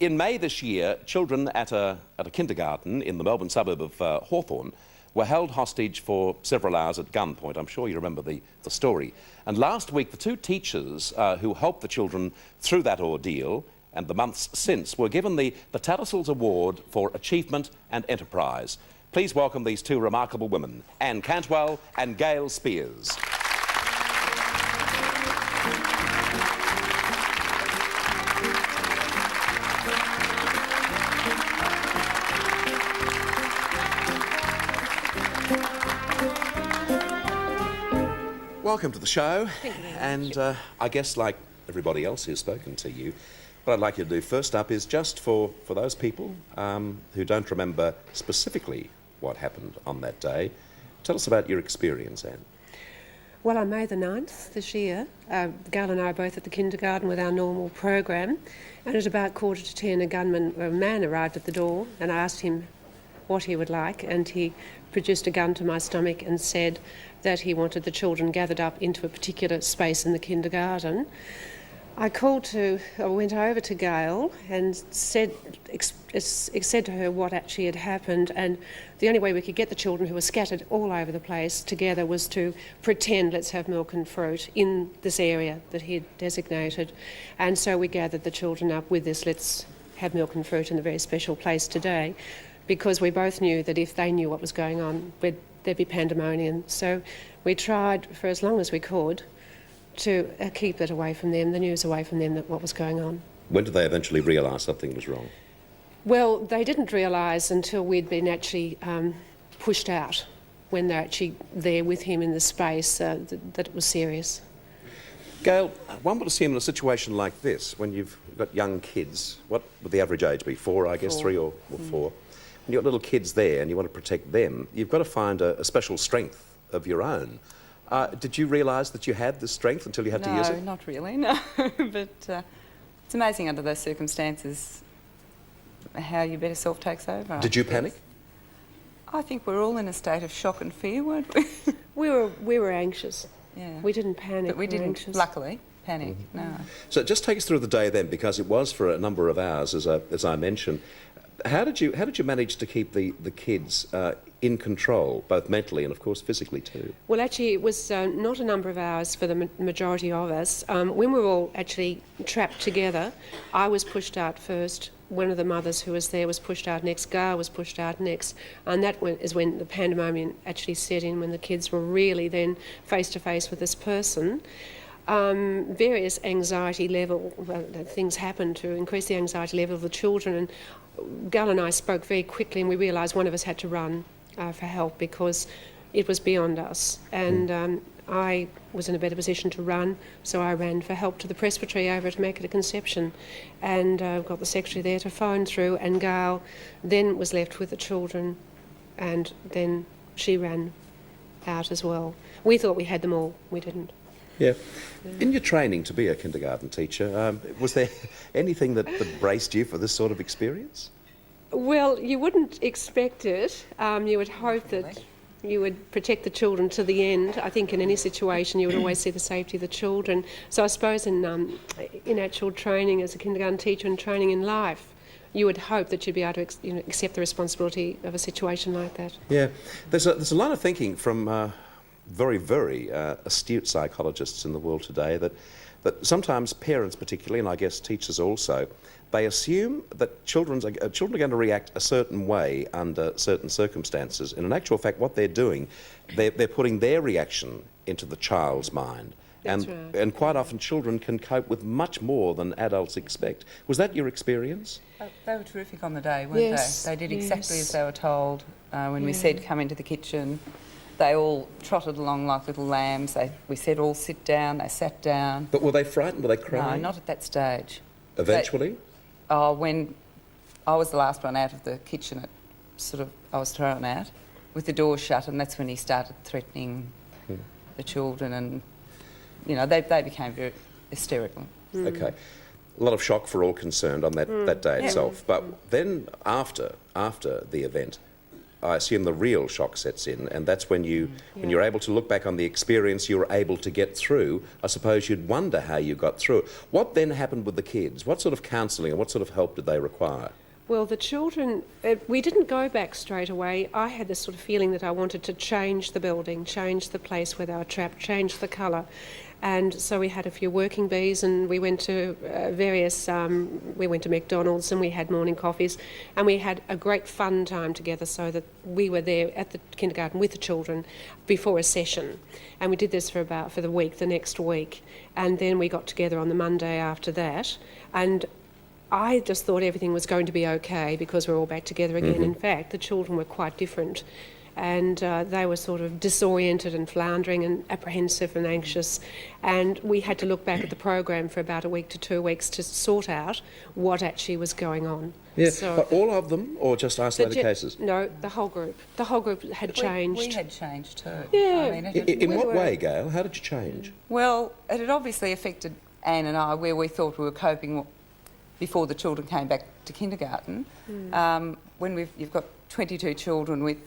In May this year, children at a kindergarten in the Melbourne suburb of Hawthorne were held hostage for several hours at gunpoint. I'm sure you remember the story. And last week, the two teachers who helped the children through that ordeal and the months since were given the Tattersalls Award for Achievement and Enterprise. Please welcome these two remarkable women, Anne Cantwell and Gail Spears. Welcome to the show. Thank you very much. And I guess, like everybody else who's spoken to you, what I'd like you to do first up is just for those people who don't remember specifically what happened on that day, tell us about your experience, Anne. Well, on May the 9th this year, Gail and I are both at the kindergarten with our normal program, and at about 9:45, a man arrived at the door, and I asked him what he would like, and he produced a gun to my stomach and said that he wanted the children gathered up into a particular space in the kindergarten. I went over to Gail and said to her what actually had happened, and the only way we could get the children, who were scattered all over the place, together was to pretend, let's have milk and fruit in this area that he had designated. And so we gathered the children up with this, let's have milk and fruit in a very special place today, because we both knew that if they knew what was going on, there'd be pandemonium. So we tried for as long as we could to keep it away from them, the news away from them, that what was going on. When did they eventually realise something was wrong? Well, they didn't realise until we'd been actually pushed out, when they're actually there with him in the space, that it was serious. Gail, one would assume in a situation like this, when you've got young kids, what would the average age be? 4, I guess, 3 or 4? When you've got little kids there and you want to protect them, you've got to find a special strength of your own. Did you realise that you had this strength until you had to use it? No, not really, no. But it's amazing under those circumstances how your better self takes over. Did you panic? I think we're all in a state of shock and fear, weren't we? We were anxious. Yeah. We didn't panic. But we didn't, anxious. luckily, panic, no. So just take us through the day then, because it was for a number of hours, as I mentioned. How did you manage to keep the kids in control, both mentally and, of course, physically too? Well, actually, it was not a number of hours for the majority of us. When we were all actually trapped together, I was pushed out first. One of the mothers who was there was pushed out next. Gail was pushed out next. And that is when the pandemonium actually set in, when the kids were really then face to face with this person. Various anxiety level things happened to increase the anxiety level of the children, and Gail and I spoke very quickly, and we realised one of us had to run for help because it was beyond us, and I was in a better position to run, so I ran for help to the presbytery over at Immaculate Conception, and got the secretary there to phone through, and Gail then was left with the children, and then she ran out as well. We thought we had them all, we didn't. Yeah. In your training to be a kindergarten teacher, was there anything that braced you for this sort of experience? Well, you wouldn't expect it. You would hope that you would protect the children to the end. I think in any situation you would always see the safety of the children. So I suppose in actual training as a kindergarten teacher and training in life, you would hope that you'd be able to accept the responsibility of a situation like that. Yeah, there's a lot of thinking from very, very astute psychologists in the world today that sometimes parents particularly, and I guess teachers also, they assume that children are going to react a certain way under certain circumstances. And in actual fact, what they're doing, they're putting their reaction into the child's mind. That's and, right. and quite often children can cope with much more than adults expect. Was that your experience? They were terrific on the day, weren't Yes, they? They did exactly yes. as they were told. When we said come into the kitchen, they all trotted along like little lambs. We said all sit down, they sat down. But were they frightened? Were they No, crying? not at that stage. Eventually? When I was the last one out of the kitchen, I was thrown out with the door shut, and that's when he started threatening the children, and they became very hysterical. Okay. A lot of shock for all concerned on that day itself. But then after the event, I assume the real shock sets in, and that's when when you're able to look back on the experience you were able to get through. I suppose you'd wonder how you got through it. What then happened with the kids? What sort of counselling and what sort of help did they require? Well, the children, we didn't go back straight away. I had this sort of feeling that I wanted to change the building, change the place where they were trapped, change the colour. And so we had a few working bees, and we went to we went to McDonald's, and we had morning coffees, and we had a great fun time together, so that we were there at the kindergarten with the children before a session. And we did this for the next week. And then we got together on the Monday after that. And I just thought everything was going to be okay because we're all back together again. In fact, the children were quite different. And they were sort of disoriented and floundering and apprehensive and anxious. And we had to look back at the program for about a week to 2 weeks to sort out what actually was going on. Yeah, So but all of them, or just isolated cases? No, the whole group. The whole group had changed. We had changed too. Yeah. I mean, In what way, Gail? How did you change? Well, it had obviously affected Anne and I, where we thought we were coping before the children came back to kindergarten. When you've got 22 children with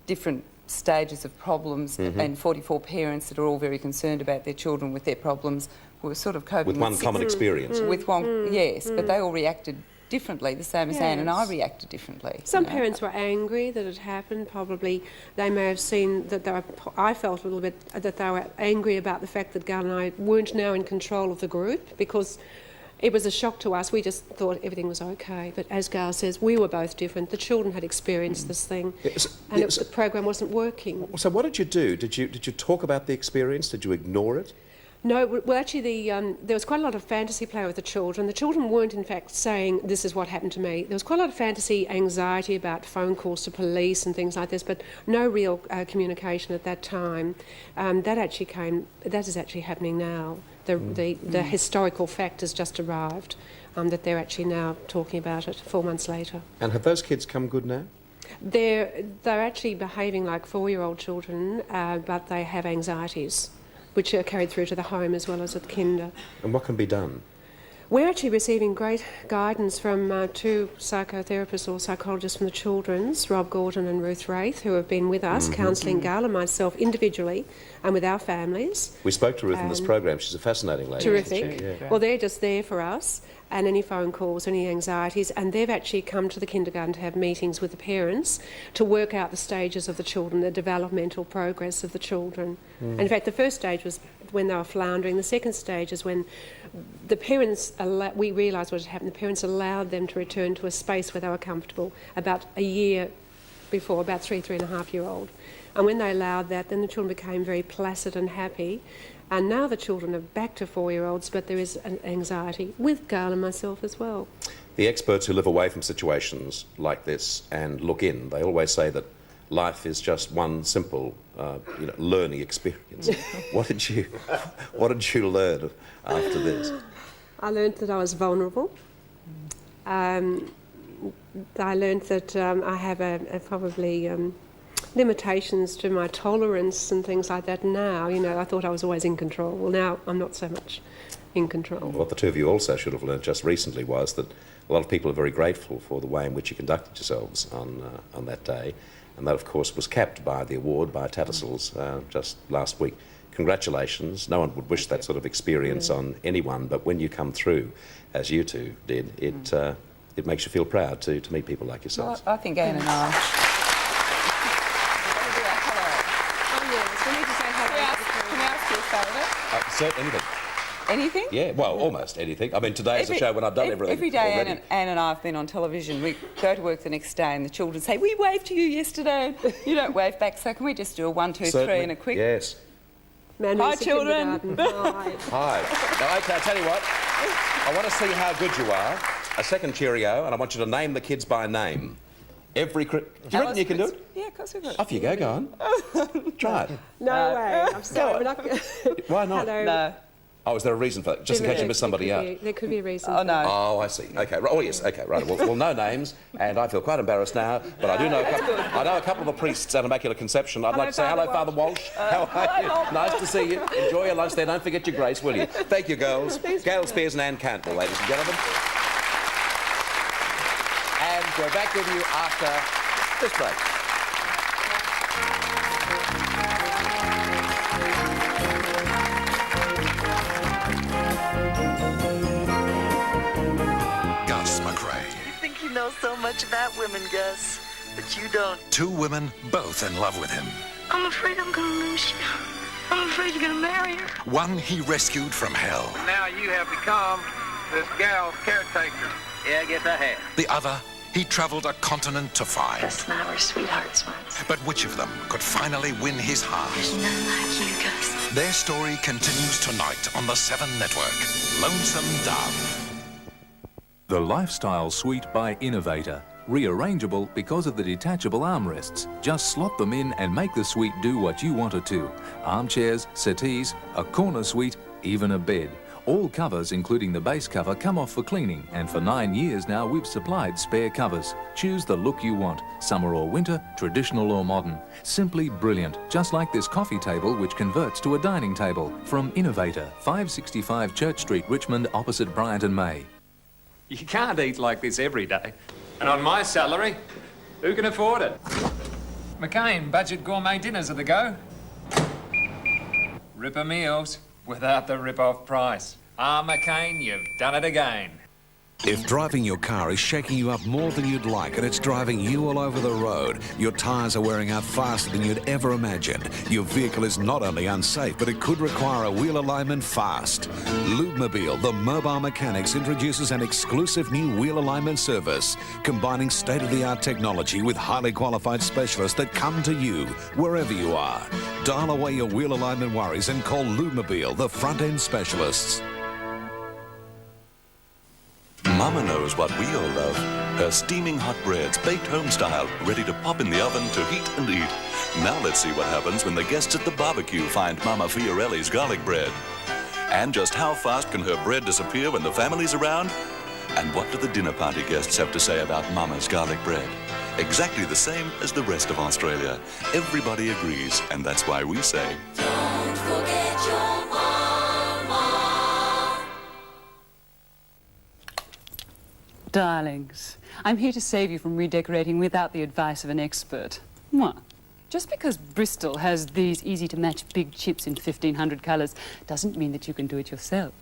different stages of problems and 44 parents that are all very concerned about their children with their problems, we were sort of coping With one common experience? With one, yes, but they all reacted differently, the same as Anne and I Yes. reacted differently. Some parents were angry that it happened. Probably they may have seen that I felt a little bit that they were angry about the fact that Gail and I weren't now in control of the group, because it was a shock to us. We just thought everything was okay. But as Gail says, we were both different. The children had experienced this thing, and the program wasn't working. So what did you do? Did you talk about the experience? Did you ignore it? No, well, actually, there was quite a lot of fantasy play with the children. The children weren't, in fact, saying, this is what happened to me. There was quite a lot of fantasy, anxiety about phone calls to police and things like this, but no real communication at that time. That is actually happening now. The historical fact has just arrived, that they're actually now talking about it 4 months later. And have those kids come good now? They're actually behaving like 4-year-old children, but they have anxieties, which are carried through to the home as well as at kinder. And what can be done? We're actually receiving great guidance from 2 psychotherapists or psychologists from the children's, Rob Gordon and Ruth Wraith, who have been with us, counselling Gail and myself individually and with our families. We spoke to Ruth in this program. She's a fascinating lady. Terrific. Isn't she? Yeah. Well, they're just there for us, and any phone calls, any anxieties, and they've actually come to the kindergarten to have meetings with the parents to work out the stages of the children, the developmental progress of the children. And in fact, the first stage was when they were floundering. The second stage is when the parents, we realised what had happened. The parents allowed them to return to a space where they were comfortable about a year before, about 3.5-year-old. And when they allowed that, then the children became very placid and happy. And now the children are back to 4-year-olds, but there is an anxiety with Gail and myself as well. The experts who live away from situations like this and look in, they always say that life is just one simple learning experience. What did you learn after this? I learned that I was vulnerable. I learned that I have probably limitations to my tolerance and things like that now. I thought I was always in control. Well, now I'm not so much in control. What the two of you also should have learned just recently was that a lot of people are very grateful for the way in which you conducted yourselves on that day. And that, of course, was capped by the award by Tattersalls just last week. Congratulations. No one would wish that sort of experience on anyone, but when you come through, as you two did, it makes you feel proud to meet people like yourselves. Well, I think Anne and I... Oh, yes, we need to say hello. Can we ask you a favour? Certainly anything. Anything? Yeah, well, almost anything. I mean, today is a show when I've done everything Every day already. Anne and I have been on television. We go to work the next day and the children say, we waved to you yesterday. You don't wave back, so can we just do a 1, 2, 3 and a quick... Yes. Hi, children. Hi. Now, OK, I'll tell you what. I want to see how good you are. A second cheerio, and I want you to name the kids by name. Do you reckon you can do it? Yeah, of course we could. Off you go, go on. Try it. No way. I'm sorry. We're not... Why not? Hello. No. Oh, is there a reason for that? Just in case you miss somebody out? There could be a reason. Oh, no. Oh, I see. OK. Oh, yes. OK, right. Well, no names, and I feel quite embarrassed now, but I do know a couple of the priests at Immaculate Conception. I'd like to say hello, Father Walsh. How are you? Nice to see you. Enjoy your lunch there. Don't forget your grace, will you? Thank you, girls. Gail Spears and Anne Cantwell, ladies and gentlemen. And we're back with you after this break. McKay. You think you know so much about women, Gus, but you don't. Two women both in love with him. I'm afraid I'm gonna lose you. I'm afraid you're gonna marry her. One he rescued from hell. Now you have become this gal's caretaker. Yeah, I guess I have. The other he traveled a continent to find. Gus and I were sweethearts once. But which of them could finally win his heart? There's none like you, Gus. Their story continues tonight on the 7 Network. Lonesome Dove. The Lifestyle Suite by Innovator. Rearrangeable because of the detachable armrests. Just slot them in and make the suite do what you want it to. Armchairs, settees, a corner suite, even a bed. All covers, including the base cover, come off for cleaning, and for 9 years now we've supplied spare covers. Choose the look you want, summer or winter, traditional or modern. Simply brilliant, just like this coffee table which converts to a dining table. From Innovator, 565 Church Street, Richmond, opposite Bryant and May. You can't eat like this every day. And on my salary, who can afford it? McCain budget gourmet dinners are the go. Ripper meals without the rip-off price. Ah, McCain, you've done it again. If driving your car is shaking you up more than you'd like and it's driving you all over the road, your tyres are wearing out faster than you'd ever imagined, your vehicle is not only unsafe, but it could require a wheel alignment fast. Lubemobile, the mobile mechanics, introduces an exclusive new wheel alignment service, combining state-of-the-art technology with highly qualified specialists that come to you wherever you are. Dial away your wheel alignment worries and call Lubemobile, the front-end specialists. Mama knows what we all love. Her steaming hot breads, baked home style, ready to pop in the oven to heat and eat. Now let's see what happens when the guests at the barbecue find Mama Fiorelli's garlic bread. And just how fast can her bread disappear when the family's around? And what do the dinner party guests have to say about Mama's garlic bread? Exactly the same as the rest of Australia. Everybody agrees, and that's why we say... Don't forget your mama. Darlings, I'm here to save you from redecorating without the advice of an expert. What? Just because Bristol has these easy-to-match big chips in 1,500 colours doesn't mean that you can do it yourself.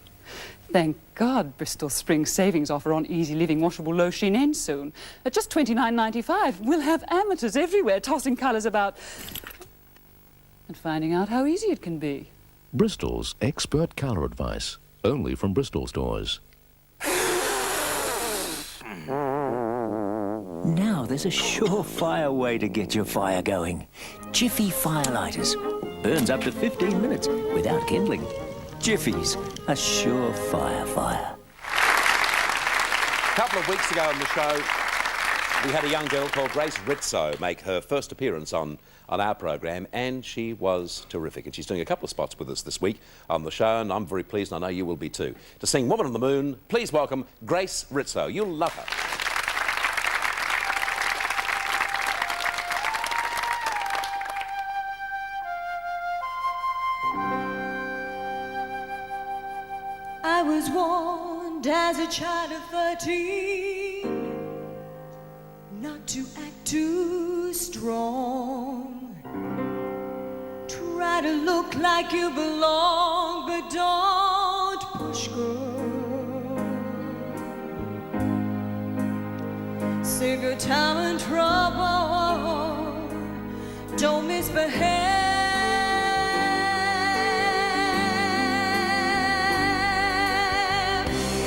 Thank God Bristol's spring savings offer on Easy Living washable low sheen ends soon. At just $29.95, we'll have amateurs everywhere tossing colours about and finding out how easy it can be. Bristol's expert colour advice, only from Bristol stores. Now there's a surefire way to get your fire going. Jiffy Firelighters. Burns up to 15 minutes without kindling. Jiffy's, a surefire fire. A couple of weeks ago on the show, we had a young girl called Grace Rizzo make her first appearance on our program, and she was terrific. And she's doing a couple of spots with us this week on the show, and I'm very pleased, and I know you will be too. To sing Woman on the Moon, please welcome Grace Rizzo. You'll love her. I was warned as a child of 13 not to act too strong. Try to look like you belong, but don't push, girl. save your time and trouble. Don't misbehave.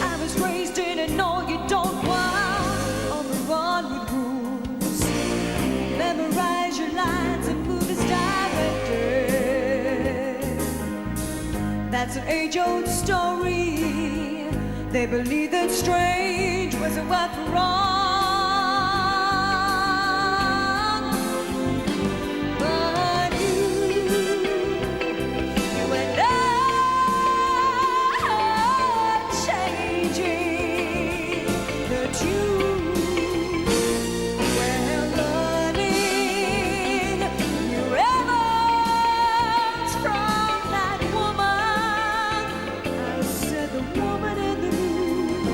I was raised in an all you don't want, on the run with rules. Memorize your lines and move as directed. That's an age-old story. They believe that strange was a word for wrong. But you and I are changing. That you were learning new efforts from that woman. I said the woman in the moon,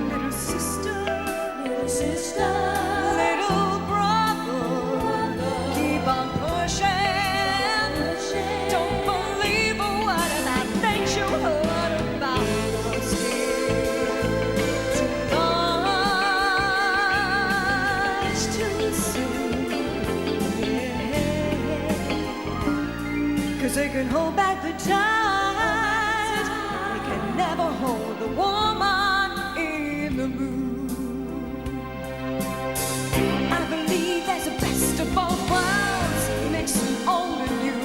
little sister, little brother, keep on pushing. Don't believe a word of that things you heard about us here. Too much too soon. Yeah. 'Cause they can hold back the tide. They can never hold the woman in the moon. I believe there's a best of both worlds, mixing old and new.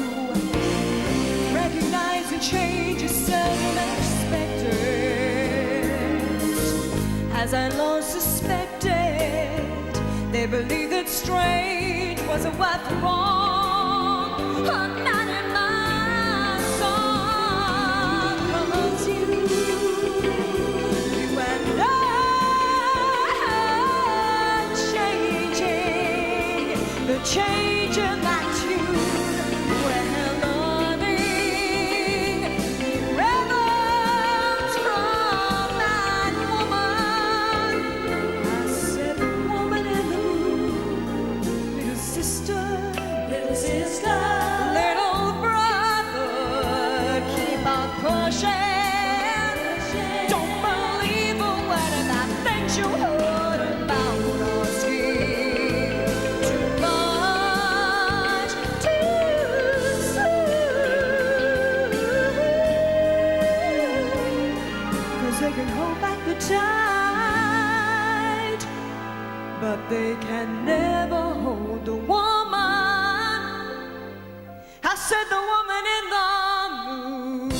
Recognize and change is seldom expected. As I long suspected, they believe that strange was a word for wrong. Not in my song. 'Cause you and I are changing. The change in that tune. We're learning rebels from that woman. I said the woman in the moon, little sister, little brother, keep on pushing. Don't believe a word of that things you heard about us here. Too much too soon. 'Cause they can hold back the tide, but they can never hold the woman. I said the woman in the moon.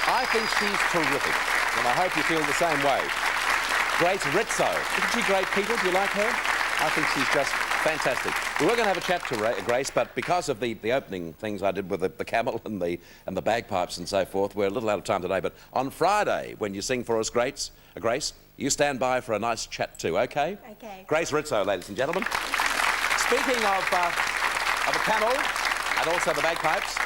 I think she's terrific, and I hope you feel the same way. Grace Rizzo. Isn't she great, Peter? Do you like her? I think she's just fantastic. We were going to have a chat to Grace, but because of the opening things I did with the camel and the bagpipes and so forth, we're a little out of time today. But on Friday, when you sing for us, Grace, you stand by for a nice chat too, okay? Okay. Grace Rizzo, ladies and gentlemen. Speaking of the camel and also the bagpipes,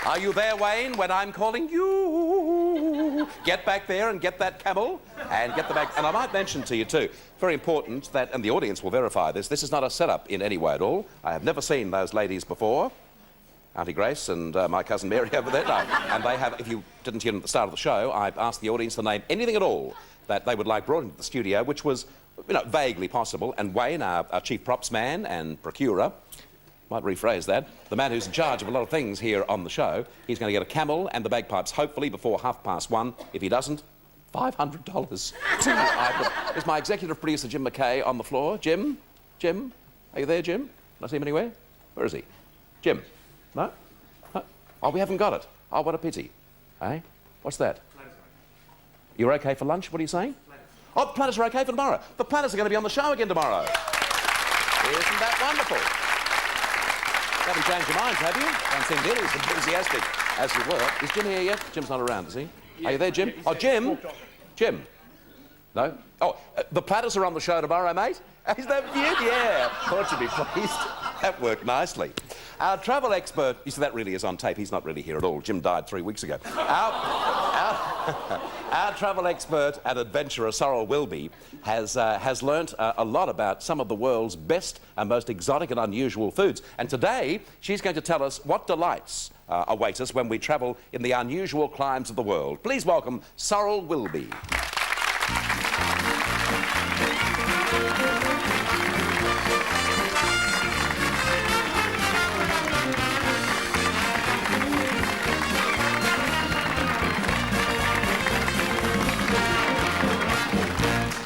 are you there, Wayne, when I'm calling you? Get back there and get that camel and get the bag. And I might mention to you too, very important that, and the audience will verify this is not a setup in any way at all. I have never seen those ladies before. Auntie Grace and my cousin Mary over there. No. And they have, if you didn't hear them at the start of the show, I asked the audience to name anything at all that they would like brought into the studio, which was, vaguely possible. And Wayne, our chief props man and procurer, might rephrase that, the man who's in charge of a lot of things here on the show, he's going to get a camel and the bagpipes, hopefully before 1:30. If he doesn't, $500. Is my executive producer, Jim McKay, on the floor? Jim? Are you there, Jim? Can I see him anywhere? Where is he? Jim? No? Oh, we haven't got it. Oh, what a pity. Eh? What's that? You're okay for lunch? What are you saying? Oh, the platters are okay for tomorrow. The platters are going to be on the show again tomorrow. Isn't that wonderful? You haven't changed your minds, have you? Don't seem nearly as enthusiastic as you were. Is Jim here yet? Jim's not around, is he? Are you there, Jim? Oh, Jim? Jim? No? Oh, the platters are on the show tomorrow, mate. Is that you? Yeah. Thought you'd be pleased. That worked nicely. Our travel expert, you see, that really is on tape. He's not really here at all. Jim died 3 weeks ago. Our Our travel expert and adventurer, Sorrel Wilby, has learnt a lot about some of the world's best and most exotic and unusual foods. And today, she's going to tell us what delights await us when we travel in the unusual climes of the world. Please welcome Sorrel Wilby.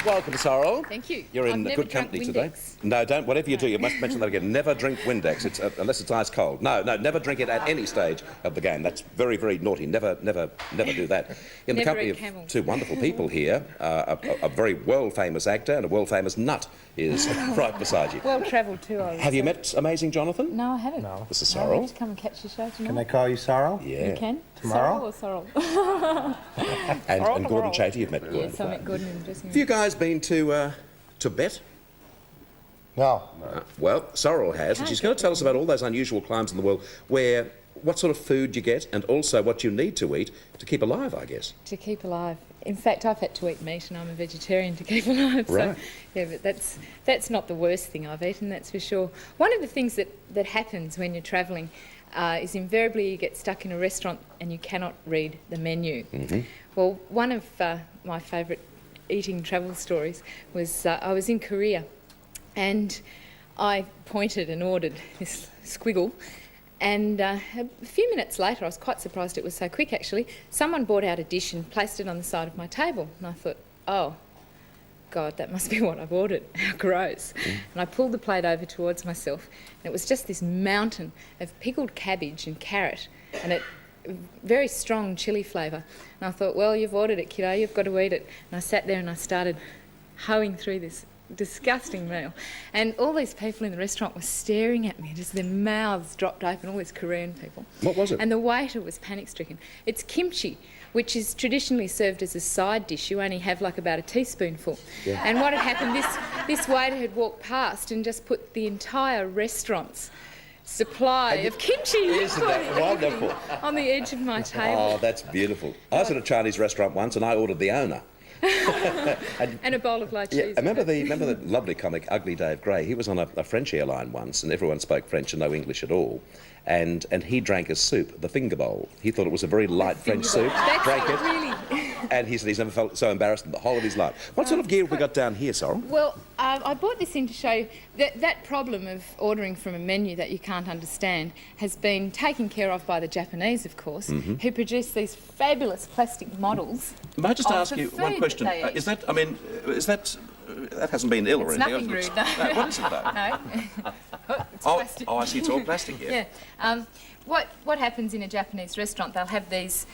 Welcome, Sorrel. Thank you. You're in good company today. No, don't. Whatever you do, you must mention that again. Never drink Windex, unless it's ice cold. No, never drink it at any stage of the game. That's very, very naughty. Never do that. In the company of two wonderful people here, a very world-famous actor and a world-famous nut is right beside you. Well travelled too, I would Have you say. met Amazing Jonathan? No, I haven't. No. This is No, I Sorrel. have to come and catch the show tonight. Can I call you Sorrel? Yeah. You can. Tomorrow? Sorrel or Sorrel? And Gordon Chatey, you've met Gordon. Yes, I met Gordon in the dressing room. Have you guys been to Bert? No. Well, Sorrel has, and she's going to tell us about all those unusual climes in the world where what sort of food you get and also what you need to eat to keep alive, I guess. To keep alive. In fact, I've had to eat meat and I'm a vegetarian to keep alive. Right. So, yeah, but that's not the worst thing I've eaten, that's for sure. One of the things that happens when you're travelling is invariably you get stuck in a restaurant and you cannot read the menu. Mm-hmm. Well, one of my favourite eating travel stories was I was in Korea and I pointed and ordered this squiggle, and a few minutes later, I was quite surprised it was so quick actually, someone brought out a dish and placed it on the side of my table, and I thought, oh God, that must be what I've ordered. How gross. And I pulled the plate over towards myself and it was just this mountain of pickled cabbage and carrot and it very strong chilli flavour. And I thought, well, you've ordered it, kiddo, you've got to eat it. And I sat there and I started hoeing through this disgusting meal. And all these people in the restaurant were staring at me, just their mouths dropped open, all these Korean people. What was it? And the waiter was panic-stricken. It's kimchi, which is traditionally served as a side dish. You only have like about a teaspoonful. Yeah. And what had happened, this waiter had walked past and just put the entire restaurant's supply of kimchi Isn't that wonderful? on the edge of my table. Oh, that's beautiful. I was at a Chinese restaurant once and I ordered the owner. And a bowl of light Yeah, cheese. remember the lovely comic Ugly Dave Gray? He was on a French airline once and everyone spoke French and no English at all. And he drank a soup, the finger bowl. He thought it was a very light French soup. That's drank it. really... And he said he's never felt so embarrassed in the whole of his life. What sort of gear have we got down here, Sorrel? Well, I brought this in to show you that problem of ordering from a menu that you can't understand has been taken care of by the Japanese, of course, who produce these fabulous plastic models. May I just of ask the you one food question? that they eat. Is that that hasn't been ill or It's anything? nothing rude, no. No, what is it, though? No. It's plastic. Oh, I see, it's all plastic here. Yeah. What happens in a Japanese restaurant, they'll have these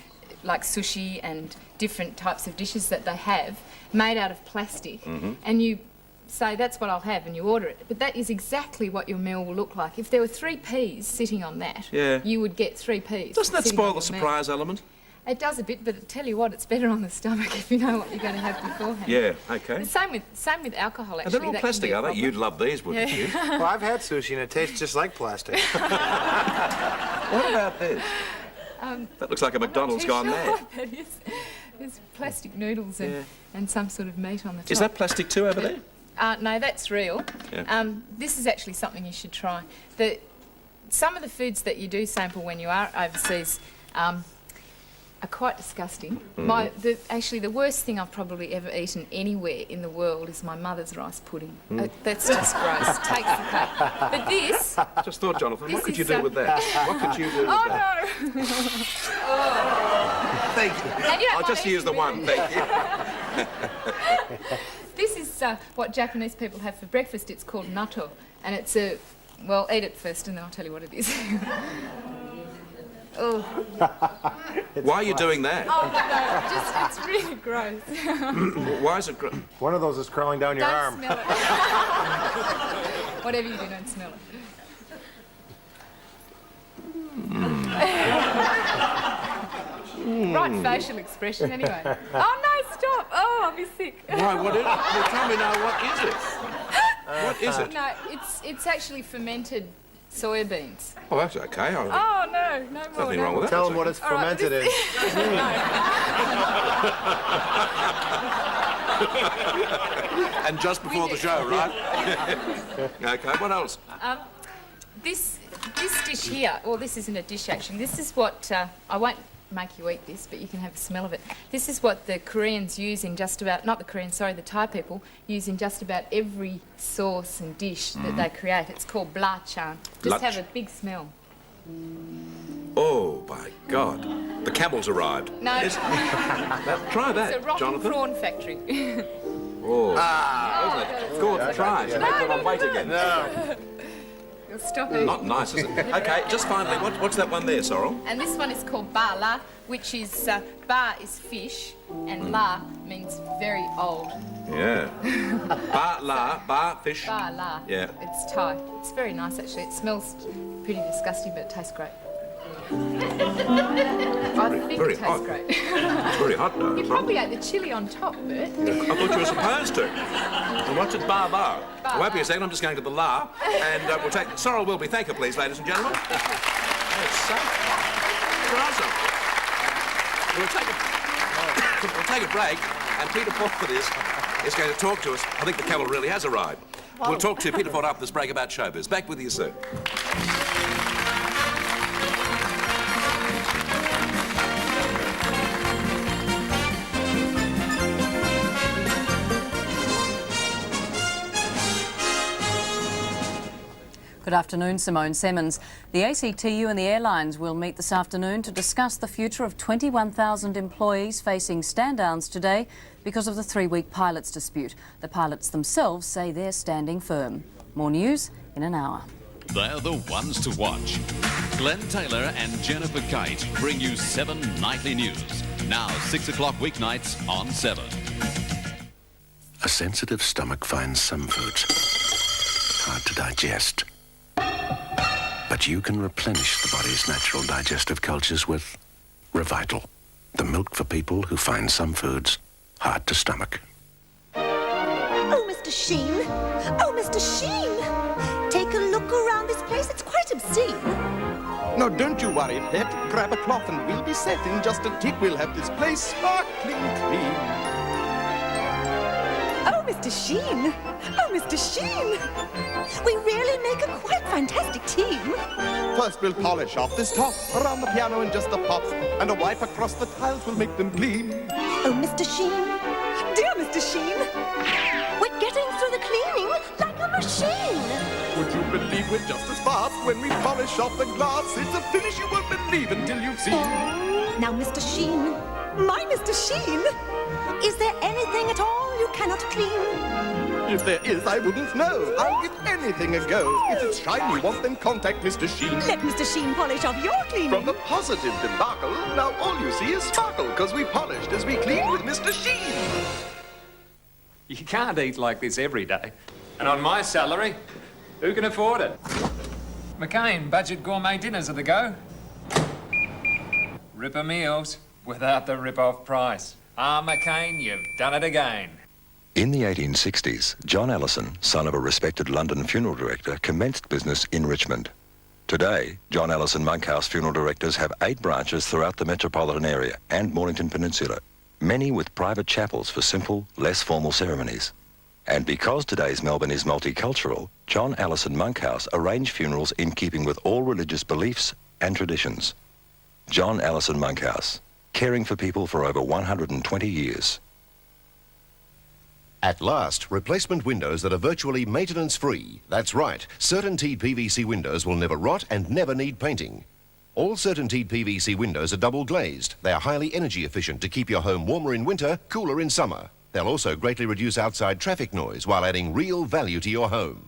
like sushi and different types of dishes that they have made out of plastic, and you say that's what I'll have and you order it, but that is exactly what your meal will look like. If there were 3 peas sitting on that, you would get 3 peas. Doesn't that sitting spoil on the your meal. surprise element? It does a bit, but I tell you what, it's better on the stomach if you know what you're going to have beforehand. Yeah, okay. The same with alcohol, And actually. they're all That can plastic, be a are they? problem. You'd love these, wouldn't Yeah. you? Well, I've had sushi and it tastes just like plastic. What about this? That looks like a McDonald's gone Sure mad. what that is. There's plastic noodles and some sort of meat on the top. Is that plastic too over there? No, that's real. Yeah. This is actually something you should try. Some of the foods that you do sample when you are overseas are quite disgusting. Actually, the worst thing I've probably ever eaten anywhere in the world is my mother's rice pudding. That's just gross. Takes the cake. But this... Just thought, Jonathan, what This could you is do so- with that? What could you do with that? Oh, Thank you. And you don't I'll want just use the anything one, with thank you. This is what Japanese people have for breakfast. It's called natto, and it's a... Well, eat it first, and then I'll tell you what it is. Oh. Why are you doing that? Oh, no, it's really gross. Why is it gross? One of those is crawling down your Don't arm. smell it. Whatever you do, don't smell it. Right facial expression, anyway. Oh, no, stop. Oh, I'll be sick. Why, what is it? Well, tell me now, what is it? What is it? No, it's actually fermented soybeans. Oh, that's okay. Oh, no more. Nothing wrong with that. Tell them what it's fermented in. And just before the show, right? Okay, what else? This dish here, well, this isn't a dish actually. This is what I won't make you eat this, but you can have a smell of it. This is what the Koreans use in just about, not the Koreans, sorry, the Thai people use in just about every sauce and dish that they create. It's called bla-chan. Just have a big smell. Oh, my God. The camel's arrived. No. Try that, It's a rotten Jonathan. prawn factory. Oh. Isn't it? Go on, try it. Make them on weight again. No. You'll stop it. Not nice, is it? Okay, just finally, what's that one there, Sorrel? And this one is called ba la, which is, ba is fish, and la means very old. Yeah. Ba, fish. Ba la. Yeah. It's Thai. It's very nice, actually. It smells pretty disgusting, but it tastes great. I think very it tastes hot. great. It's very hot, though. You probably ate the chilli on top, Bert. I thought you were supposed to. And what's it, ba la? It won't be a second, I'm just going to the la. And we'll take... Sorrel Wilby, thank you, please, ladies and gentlemen. That's so... awesome. We'll take a break, and Peter Ford is going to talk to us. I think the camel really has arrived. We'll talk to Peter Ford after this break about showbiz. Back with you soon. Good afternoon, Simone Semmons. The ACTU and the airlines will meet this afternoon to discuss the future of 21,000 employees facing stand-downs today because of the 3-week pilots dispute. The pilots themselves say they're standing firm. More news in an hour. They're the ones to watch. Glenn Taylor and Jennifer Kite bring you 7 nightly news. Now 6 o'clock weeknights on 7. A sensitive stomach finds some foods hard to digest. But you can replenish the body's natural digestive cultures with Revital, the milk for people who find some foods hard to stomach. Oh, Mr. Sheen! Oh, Mr. Sheen! Take a look around this place. It's quite obscene. No, don't you worry, Pet. Grab a cloth and we'll be set. In just a tick, we'll have this place sparkling clean. Oh, Mr. Sheen! Oh, Mr. Sheen! We really make a quite fantastic team. First, we'll polish off this top around the piano in just a pop, and a wipe across the tiles will make them gleam. Oh, Mr. Sheen! Dear Mr. Sheen! We're getting through the cleaning like a machine. Would you believe we're just as fast when we polish off the glass? It's a finish you won't believe until you've seen. Now, Mr. Sheen, my Mr. Sheen, is there anything at all you cannot clean? If there is, I wouldn't know. I'll give anything a go. If it's shiny you want, then contact Mr. Sheen. Let Mr. Sheen polish off your cleaning. From the positive debacle, now all you see is sparkle, because we polished as we cleaned with Mr. Sheen. You can't eat like this every day. And on my salary, who can afford it? McKay, budget gourmet dinners are the go. Ripper meals without the rip-off price. Ah, McKay, you've done it again. In the 1860s, John Allison, son of a respected London funeral director, commenced business in Richmond. Today, John Allison Monkhouse funeral directors have 8 branches throughout the metropolitan area and Mornington Peninsula, many with private chapels for simple, less formal ceremonies. And because today's Melbourne is multicultural, John Allison Monkhouse arrange funerals in keeping with all religious beliefs and traditions. John Allison Monkhouse, caring for people for over 120 years. At last, replacement windows that are virtually maintenance-free. That's right, CertainTeed PVC windows will never rot and never need painting. All CertainTeed PVC windows are double glazed. They are highly energy efficient to keep your home warmer in winter, cooler in summer. They'll also greatly reduce outside traffic noise while adding real value to your home.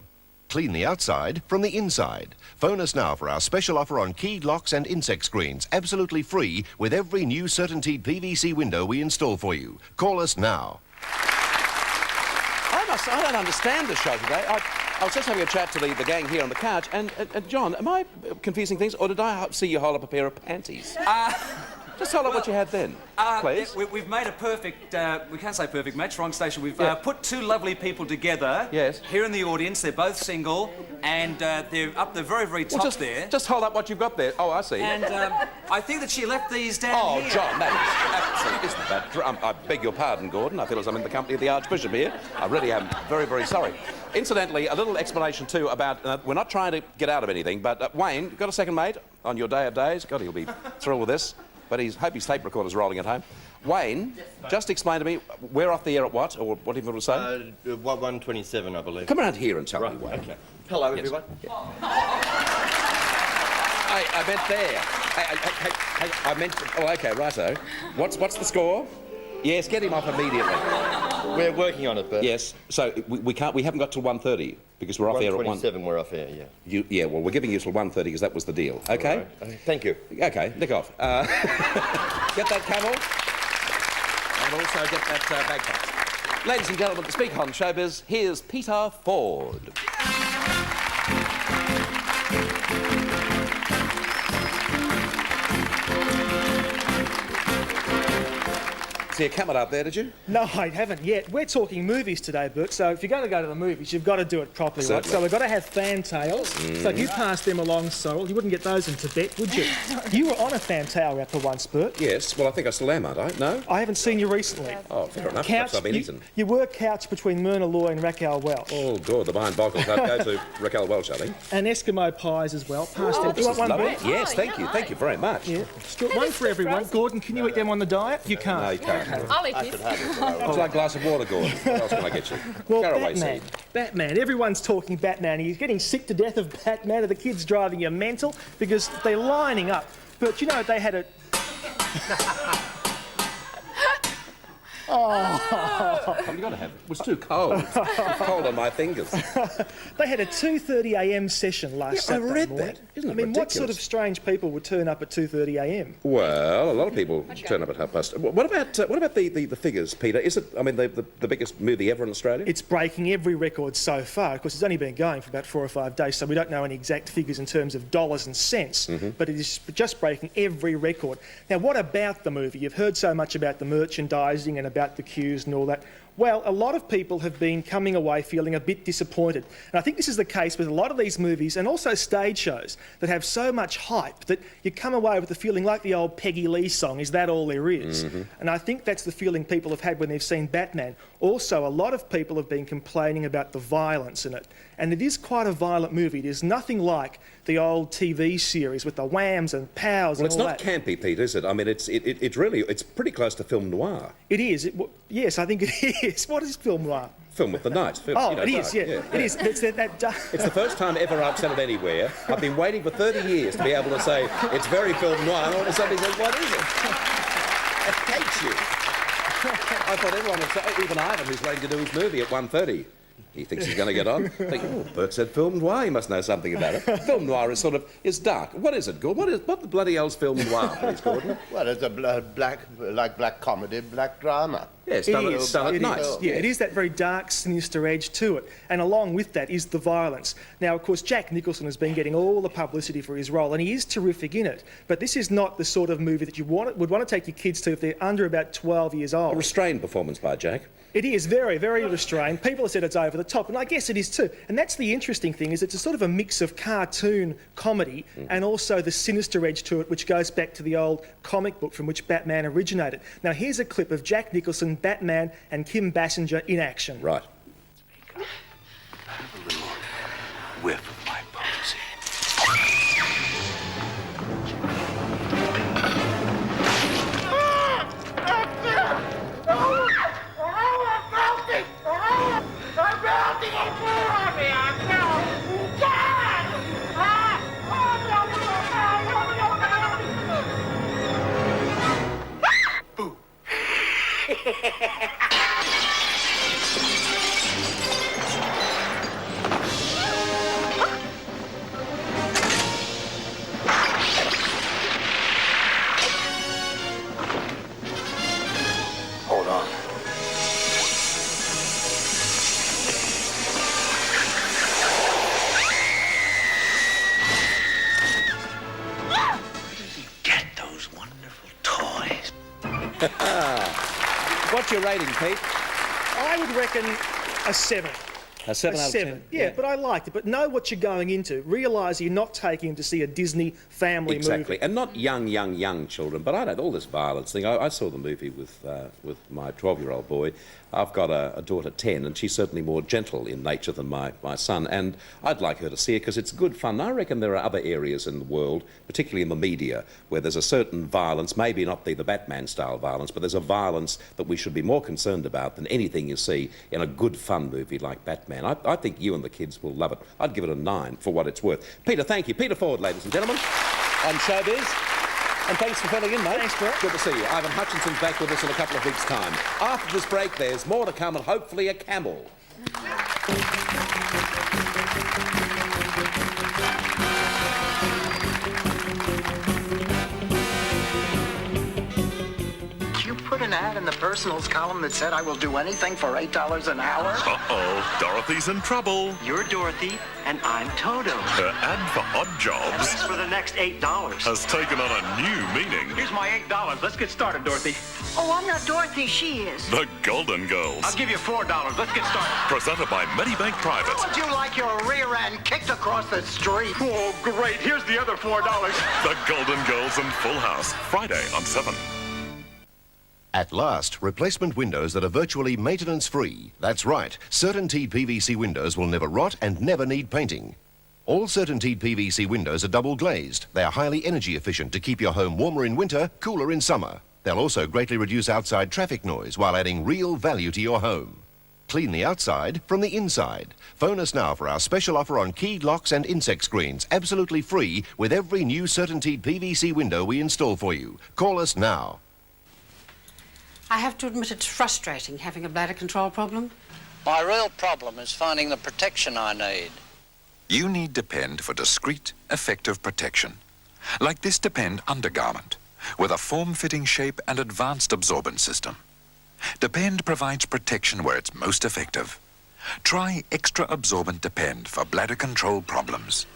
Clean the outside from the inside. Phone us now for our special offer on keyed locks and insect screens, absolutely free with every new CertainTeed PVC window we install for you. Call us now. I don't understand the show today. I was just having a chat to the gang here on the couch, and John, am I confusing things, or did I see you hold up a pair of panties? Just hold up what you had then, please. We've made a perfect, we can't say perfect match, wrong station. We've put two lovely people together. Yes. Here in the audience, they're both single, and they're up the very, very top there. Just hold up what you've got there. Oh, I see. And I think that she left these down here. Oh, John, that is absolutely... Isn't that... I beg your pardon, Gordon. I feel as I'm in the company of the Archbishop here. I really am very, very sorry. Incidentally, a little explanation, too, about... we're not trying to get out of anything, but Wayne, got a second mate on your day of days? God, he'll be thrilled with this. But hope his tape recorder's rolling at home. Wayne, just explain to me, we're off the air at what? Or what do you want to say? 1:27, I believe. Come around here and tell me, Wayne. Okay. Hello, Yes. everyone. Hey, I meant there. Hey, I meant... Oh, OK, righto. What's the score? Yes, get him off immediately. We're working on it, Bert. Yes, so we haven't got till 1:30 because we're off air at 1. 1:27 we're off air, yeah. Yeah, well, we're giving you till 1:30 because that was the deal, OK? Right. Thank you. OK, nick off. Get that camel and also get that bagpipe. Ladies and gentlemen, to speak on showbiz, here's Peter Ford. See a camera up there, did you? No, I haven't yet. We're talking movies today, Bert, so if you're going to go to the movies, you've got to do it properly, right? Certainly. So we've got to have fantails. So if you passed them along, Sorrel, you wouldn't get those in Tibet, would you? You were on a fantail wrapper once, Bert. Yes, well, I think I still am, aren't I? No? I haven't seen you recently. Oh, fair enough. Perhaps I've been eaten. You were couched between Myrna Loy and Raquel Welch. Oh, God, the mind boggles. I'd go to Raquel Welch, I think. And Eskimo pies as well. Pass them. This Do you is want one, lovely. Bert? Yes, thank you. Thank you very much. Yeah. Still one for everyone. Gordon, can you eat them on the diet? You can't. No, you can't. I'll eat this. Would you like a glass of water, Gordon? What else can I get you? Well, Caraway Batman. seed. Batman. Everyone's talking Batman. He's getting sick to death of Batman. Are the kids driving you mental? Because they're lining up. But you know, they had a... Oh. You've got to have it. It was too cold. Cold on my fingers. They had a 2:30 a.m. session last Saturday I read morning. that. Isn't it I mean, what ridiculous? sort of strange people would turn up at 2:30 a.m.? Well, a lot of people turn up at 1:30. What about the figures, Peter? Is it, I mean, the biggest movie ever in Australia? It's breaking every record so far. Of course, it's only been going for about 4 or 5 days, so we don't know any exact figures in terms of dollars and cents, but it is just breaking every record. Now, what about the movie? You've heard so much about the merchandising and about the queues and all that. Well, a lot of people have been coming away feeling a bit disappointed. And I think this is the case with a lot of these movies and also stage shows that have so much hype that you come away with the feeling like the old Peggy Lee song, is that all there is? And I think that's the feeling people have had when they've seen Batman. Also, a lot of people have been complaining about the violence in it. And it is quite a violent movie. There's nothing like the old TV series with the whams and pows and all that. Well, it's not campy, Pete, is it? I mean, it's really, it's pretty close to film noir. It is. Yes, I think it is. What is film noir? Film with the night. Film, Oh, you know, it dark. is, yeah. It is. It's that dark. It's the first time ever I've said it anywhere. I've been waiting for 30 years to be able to say, it's very film noir, and all of a sudden he says, what is it? I hate you. I thought everyone would say, even Ivan, who's waiting to do his movie at 1:30. He thinks he's going to get on. Think, oh, Bert said film noir, he must know something about it. Film noir is sort of, is dark. What is it, Gordon? What the bloody hell's film noir, please, Gordon? Well, it's a black comedy, black drama. Yes, It done is. at It night. is. Yeah, it is that very dark, sinister edge to it. And along with that is the violence. Now, of course, Jack Nicholson has been getting all the publicity for his role, and he is terrific in it. But this is not the sort of movie that you would want to take your kids to if they're under about 12 years old. A restrained performance by Jack. It is very, very restrained. People have said it's over the top, and I guess it is too. And that's the interesting thing, is it's a sort of a mix of cartoon comedy and also the sinister edge to it, which goes back to the old comic book from which Batman originated. Now, here's a clip of Jack Nicholson, Batman, and Kim Basinger in action. Right. Have a little whiff of my potency. Hold on. Where does he get those wonderful toys? What's your rating, Pete? I would reckon a 7. A 7 out of 10? Yeah, but I liked it. But know what you're going into. Realise you're not taking him to see a Disney family movie. Exactly, and not young children. But I don't all this violence thing. I saw the movie with my 12-year-old boy. I've got a daughter 10, and she's certainly more gentle in nature than my son. And I'd like her to see it because it's good fun. I reckon there are other areas in the world, particularly in the media, where there's a certain violence, maybe not the Batman-style violence, but there's a violence that we should be more concerned about than anything you see in a good fun movie like Batman. I think you and the kids will love it. I'd give it a 9 for what it's worth. Peter, thank you. Peter Ford, ladies and gentlemen, on Showbiz. And thanks for filling in, mate. Thanks, Bert. Good to see you. Ivan Hutchinson's back with us in a couple of weeks' time. After this break, there's more to come and hopefully a camel. Put an ad in the personals column that said I will do anything for $8 an hour? Uh-oh, Dorothy's in trouble. You're Dorothy, and I'm Toto. Her ad for odd jobs Thanks for the next $8. has taken on a new meaning. Here's my $8. Let's get started, Dorothy. Oh, I'm not Dorothy, she is. The Golden Girls. I'll give you $4. Let's get started. Presented by Medibank Private. Would you like your rear end kicked across the street? Oh, great. Here's the other $4. The Golden Girls in Full House. Friday on 7. At last, replacement windows that are virtually maintenance-free. That's right, CertainTeed PVC windows will never rot and never need painting. All CertainTeed PVC windows are double glazed. They are highly energy efficient to keep your home warmer in winter, cooler in summer. They'll also greatly reduce outside traffic noise while adding real value to your home. Clean the outside from the inside. Phone us now for our special offer on keyed locks and insect screens, absolutely free with every new CertainTeed PVC window we install for you. Call us now. I have to admit it's frustrating having a bladder control problem. My real problem is finding the protection I need. You need Depend for discreet, effective protection. Like this Depend undergarment, with a form-fitting shape and advanced absorbent system. Depend provides protection where it's most effective. Try extra absorbent Depend for bladder control problems.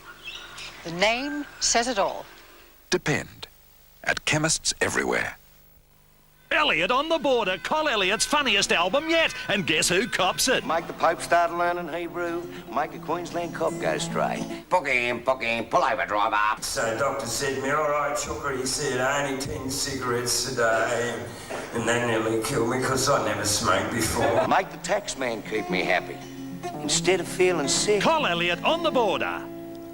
The name says it all. Depend. At chemists everywhere. Elliot on the Border, Col Elliott's funniest album yet. And guess who cops it? Make the Pope start learning Hebrew, make a Queensland cop go straight. Book him, pull over, driver. So doctor said to me, all right, Chucker, he said, only 10 cigarettes a day. And that nearly killed me because I never smoked before. Make the tax man keep me happy, instead of feeling sick. Col Elliott on the Border.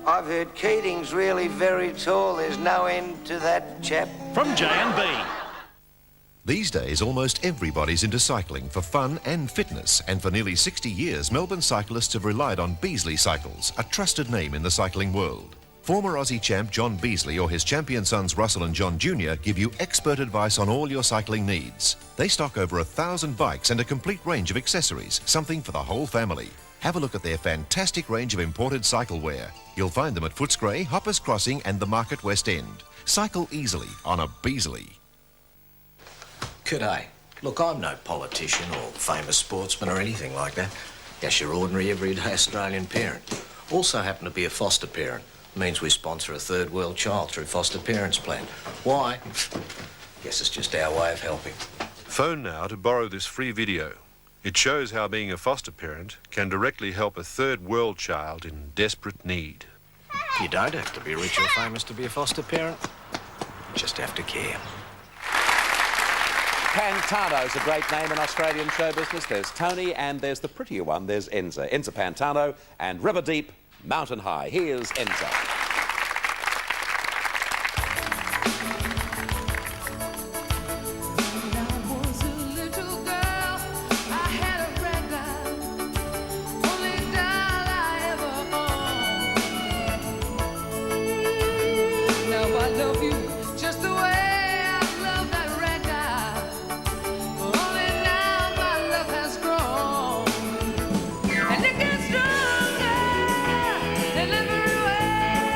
I've heard Keating's really very tall. There's no end to that chap. From J&B. These days, almost everybody's into cycling for fun and fitness, and for nearly 60 years, Melbourne cyclists have relied on Beasley Cycles, a trusted name in the cycling world. Former Aussie champ John Beasley or his champion sons Russell and John Jr. give you expert advice on all your cycling needs. They stock over 1,000 bikes and a complete range of accessories, something for the whole family. Have a look at their fantastic range of imported cycle wear. You'll find them at Footscray, Hoppers Crossing and the Market West End. Cycle easily on a Beasley. G'day. Look, I'm no politician or famous sportsman or anything like that. Just your ordinary, everyday Australian parent. Also happen to be a foster parent. Means we sponsor a third world child through foster parents plan. Why? Guess it's just our way of helping. Phone now to borrow this free video. It shows how being a foster parent can directly help a third world child in desperate need. You don't have to be rich or famous to be a foster parent. You just have to care. Pantano's a great name in Australian show business. There's Tony and there's the prettier one, there's Enza. Enza Pantano and River Deep, Mountain High. Here's Enza. And it gets stronger in every way.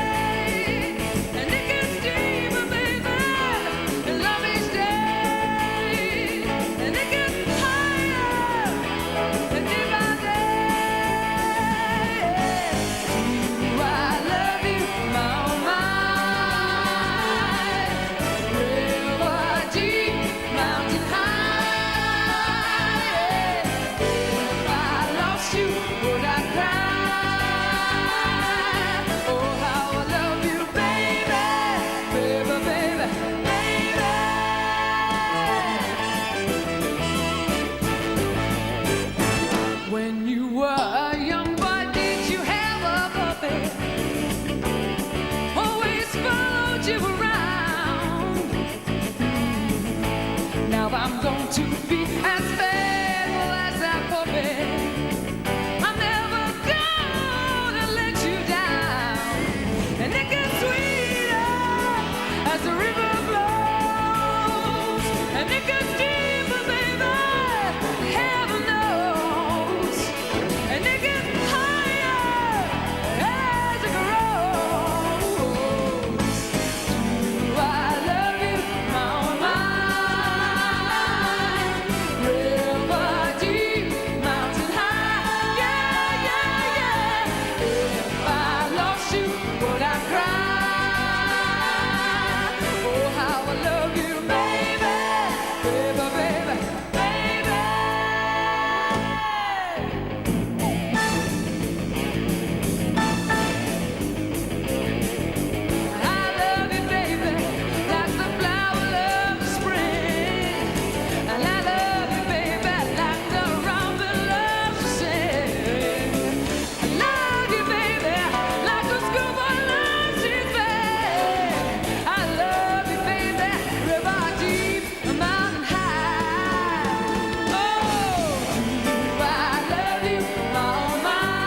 want to be as faithful as that puppet. I'm never gonna let you down. And it gets sweeter as the river flows. And it gets deeper, baby, heaven knows. And it gets higher as it grows. Do I love you, my mind? River deep, mountain high, yeah, yeah, yeah. If I lost you, would I cry? Oh, how I love you, baby, baby, baby, baby. I love you, baby, like the flower loves the spring. And I love you, baby, like the robin loves to sing. I love you, baby, like the schoolboy loves his band. I love you, baby, river deep, mountain high. Oh, do I love you, all mine?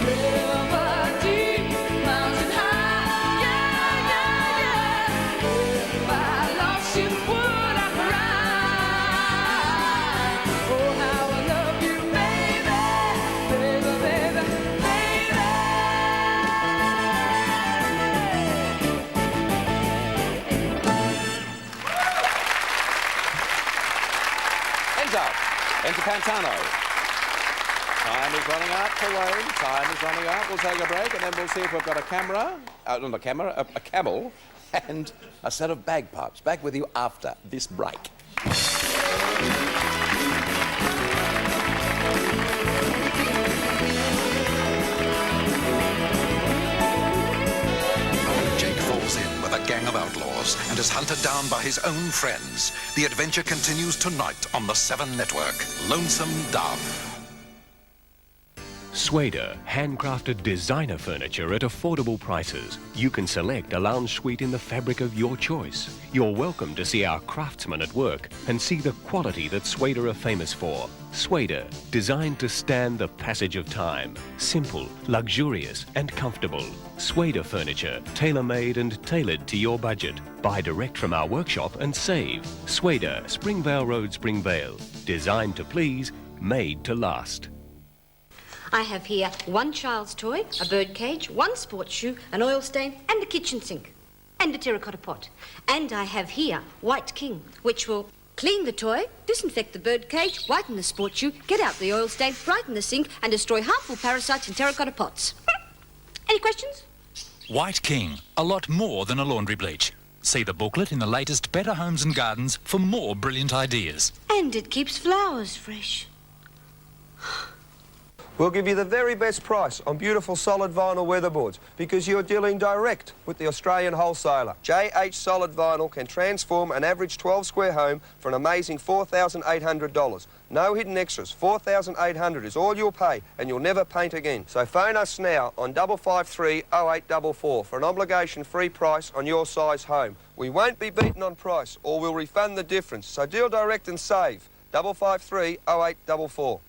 River deep, mountain high, yeah, yeah, yeah. If I lost you, would I cry? Oh, how I love you, baby, baby, baby, baby. Enzo, Enter Pantano. Time is running out for Wayne. Time is running out. We'll take a break and then we'll see if we've got a camera, not a camera, a camel and a set of bagpipes. Back with you after this break. Jake falls in with a gang of outlaws and is hunted down by his own friends. The adventure continues tonight on the 7 Network. Lonesome Dove. Swader, handcrafted designer furniture at affordable prices. You can select a lounge suite in the fabric of your choice. You're welcome to see our craftsmen at work and see the quality that Swader are famous for. Swader, designed to stand the passage of time. Simple, luxurious and comfortable. Swader furniture, tailor-made and tailored to your budget. Buy direct from our workshop and save. Swader, Springvale Road, Springvale. Designed to please, made to last. I have here one child's toy, a bird cage, one sports shoe, an oil stain, and a kitchen sink, and a terracotta pot. And I have here White King, which will clean the toy, disinfect the bird cage, whiten the sports shoe, get out the oil stain, brighten the sink, and destroy harmful parasites in terracotta pots. Any questions? White King, a lot more than a laundry bleach. See the booklet in the latest Better Homes and Gardens for more brilliant ideas. And it keeps flowers fresh. We'll give you the very best price on beautiful solid vinyl weatherboards because you're dealing direct with the Australian wholesaler. JH Solid Vinyl can transform an average 12-square home for an amazing $4,800. No hidden extras. $4,800 is all you'll pay and you'll never paint again. So phone us now on 553 0844 for an obligation-free price on your size home. We won't be beaten on price or we'll refund the difference. So deal direct and save. 553 0844.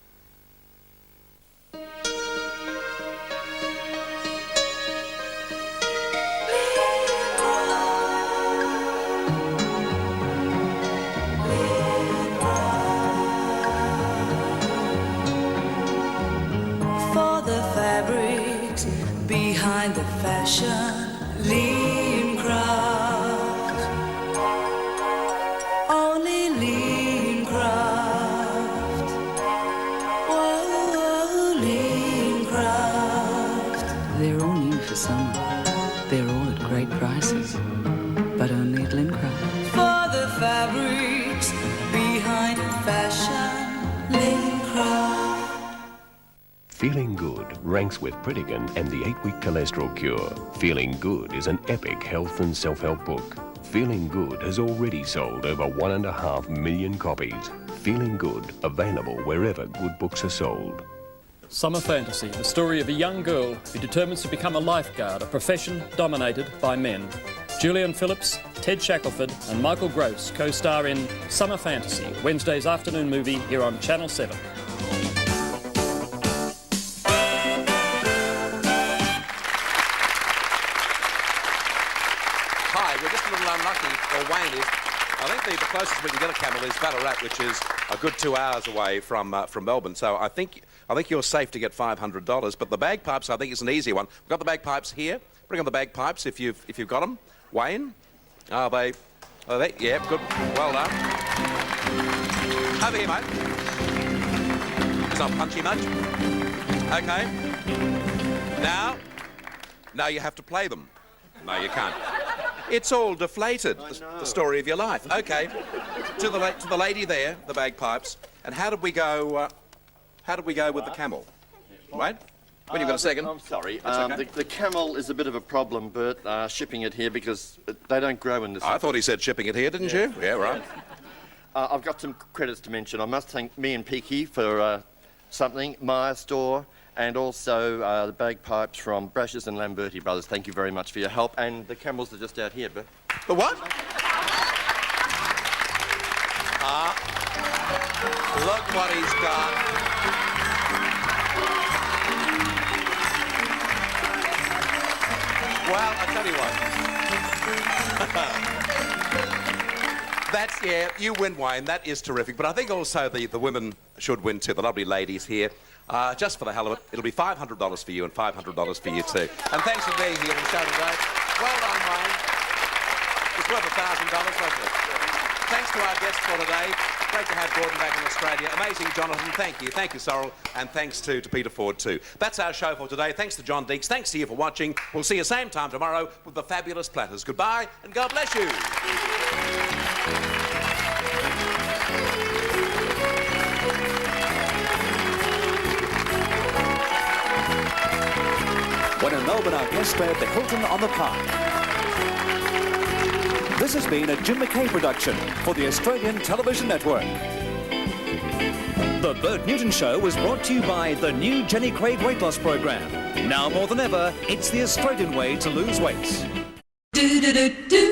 Behind the fashion, lean craft. Only lean craft. Whoa, lean craft. They're all new for summer. They're all at great prices. But only at Lincraft. For the fabrics behind fashion, lean craft. Feeling Good ranks with Pritikin and the 8-Week Cholesterol Cure. Feeling Good is an epic health and self-help book. Feeling Good has already sold over 1.5 million copies. Feeling Good, available wherever good books are sold. Summer Fantasy, the story of a young girl who determines to become a lifeguard, a profession dominated by men. Julian Phillips, Ted Shackelford and Michael Gross co-star in Summer Fantasy, Wednesday's afternoon movie here on Channel 7. Hi, we're just a little unlucky, or Wayne is. I think the closest we can get a camel is Ballarat, which is a good 2 hours away from Melbourne. So I think you're safe to get $500. But the bagpipes, I think, is an easy one. We've got the bagpipes here. Bring on the bagpipes if you've got them. Wayne, are they? Yeah, good. Well done. Over here, mate. It's not punchy much. Okay. Now you have to play them. No, you can't. It's all deflated. The story of your life. Okay. To the lady there, the bagpipes. And how did we go? How did we go with the camel? Right? When you've got a second. I'm sorry. Okay. The camel is a bit of a problem, Bert, shipping it here because they don't grow in this. I thought he said shipping it here, didn't you? Yeah, right. I've got some credits to mention. I must thank me and Peaky for something, Maya Store, and also the bagpipes from Brashes and Lamberti Brothers. Thank you very much for your help. And the camels are just out here, Bert. The what? Look what he's got. Well, I tell you what. That's, yeah, you win, Wayne. That is terrific. But I think also the women should win too, the lovely ladies here. Just for the hell of it, it'll be $500 for you and $500 for you too. And thanks for being here on the show today. Well done, Wayne. It's worth $1,000, wasn't it? Thanks to our guests for today. Great to have Gordon back in Australia. Amazing, Jonathan. Thank you. Thank you, Sorrel. And thanks to Peter Ford too. That's our show for today. Thanks to John Deeks. Thanks to you for watching. We'll see you same time tomorrow with the Fabulous Platters. Goodbye and God bless you. When in Melbourne, our guests stay at the Hilton on the Park. This has been a Jim McKay production for the Australian Television Network. The Bert Newton Show was brought to you by the new Jenny Craig weight loss program. Now more than ever, it's the Australian way to lose weight. Do do do do.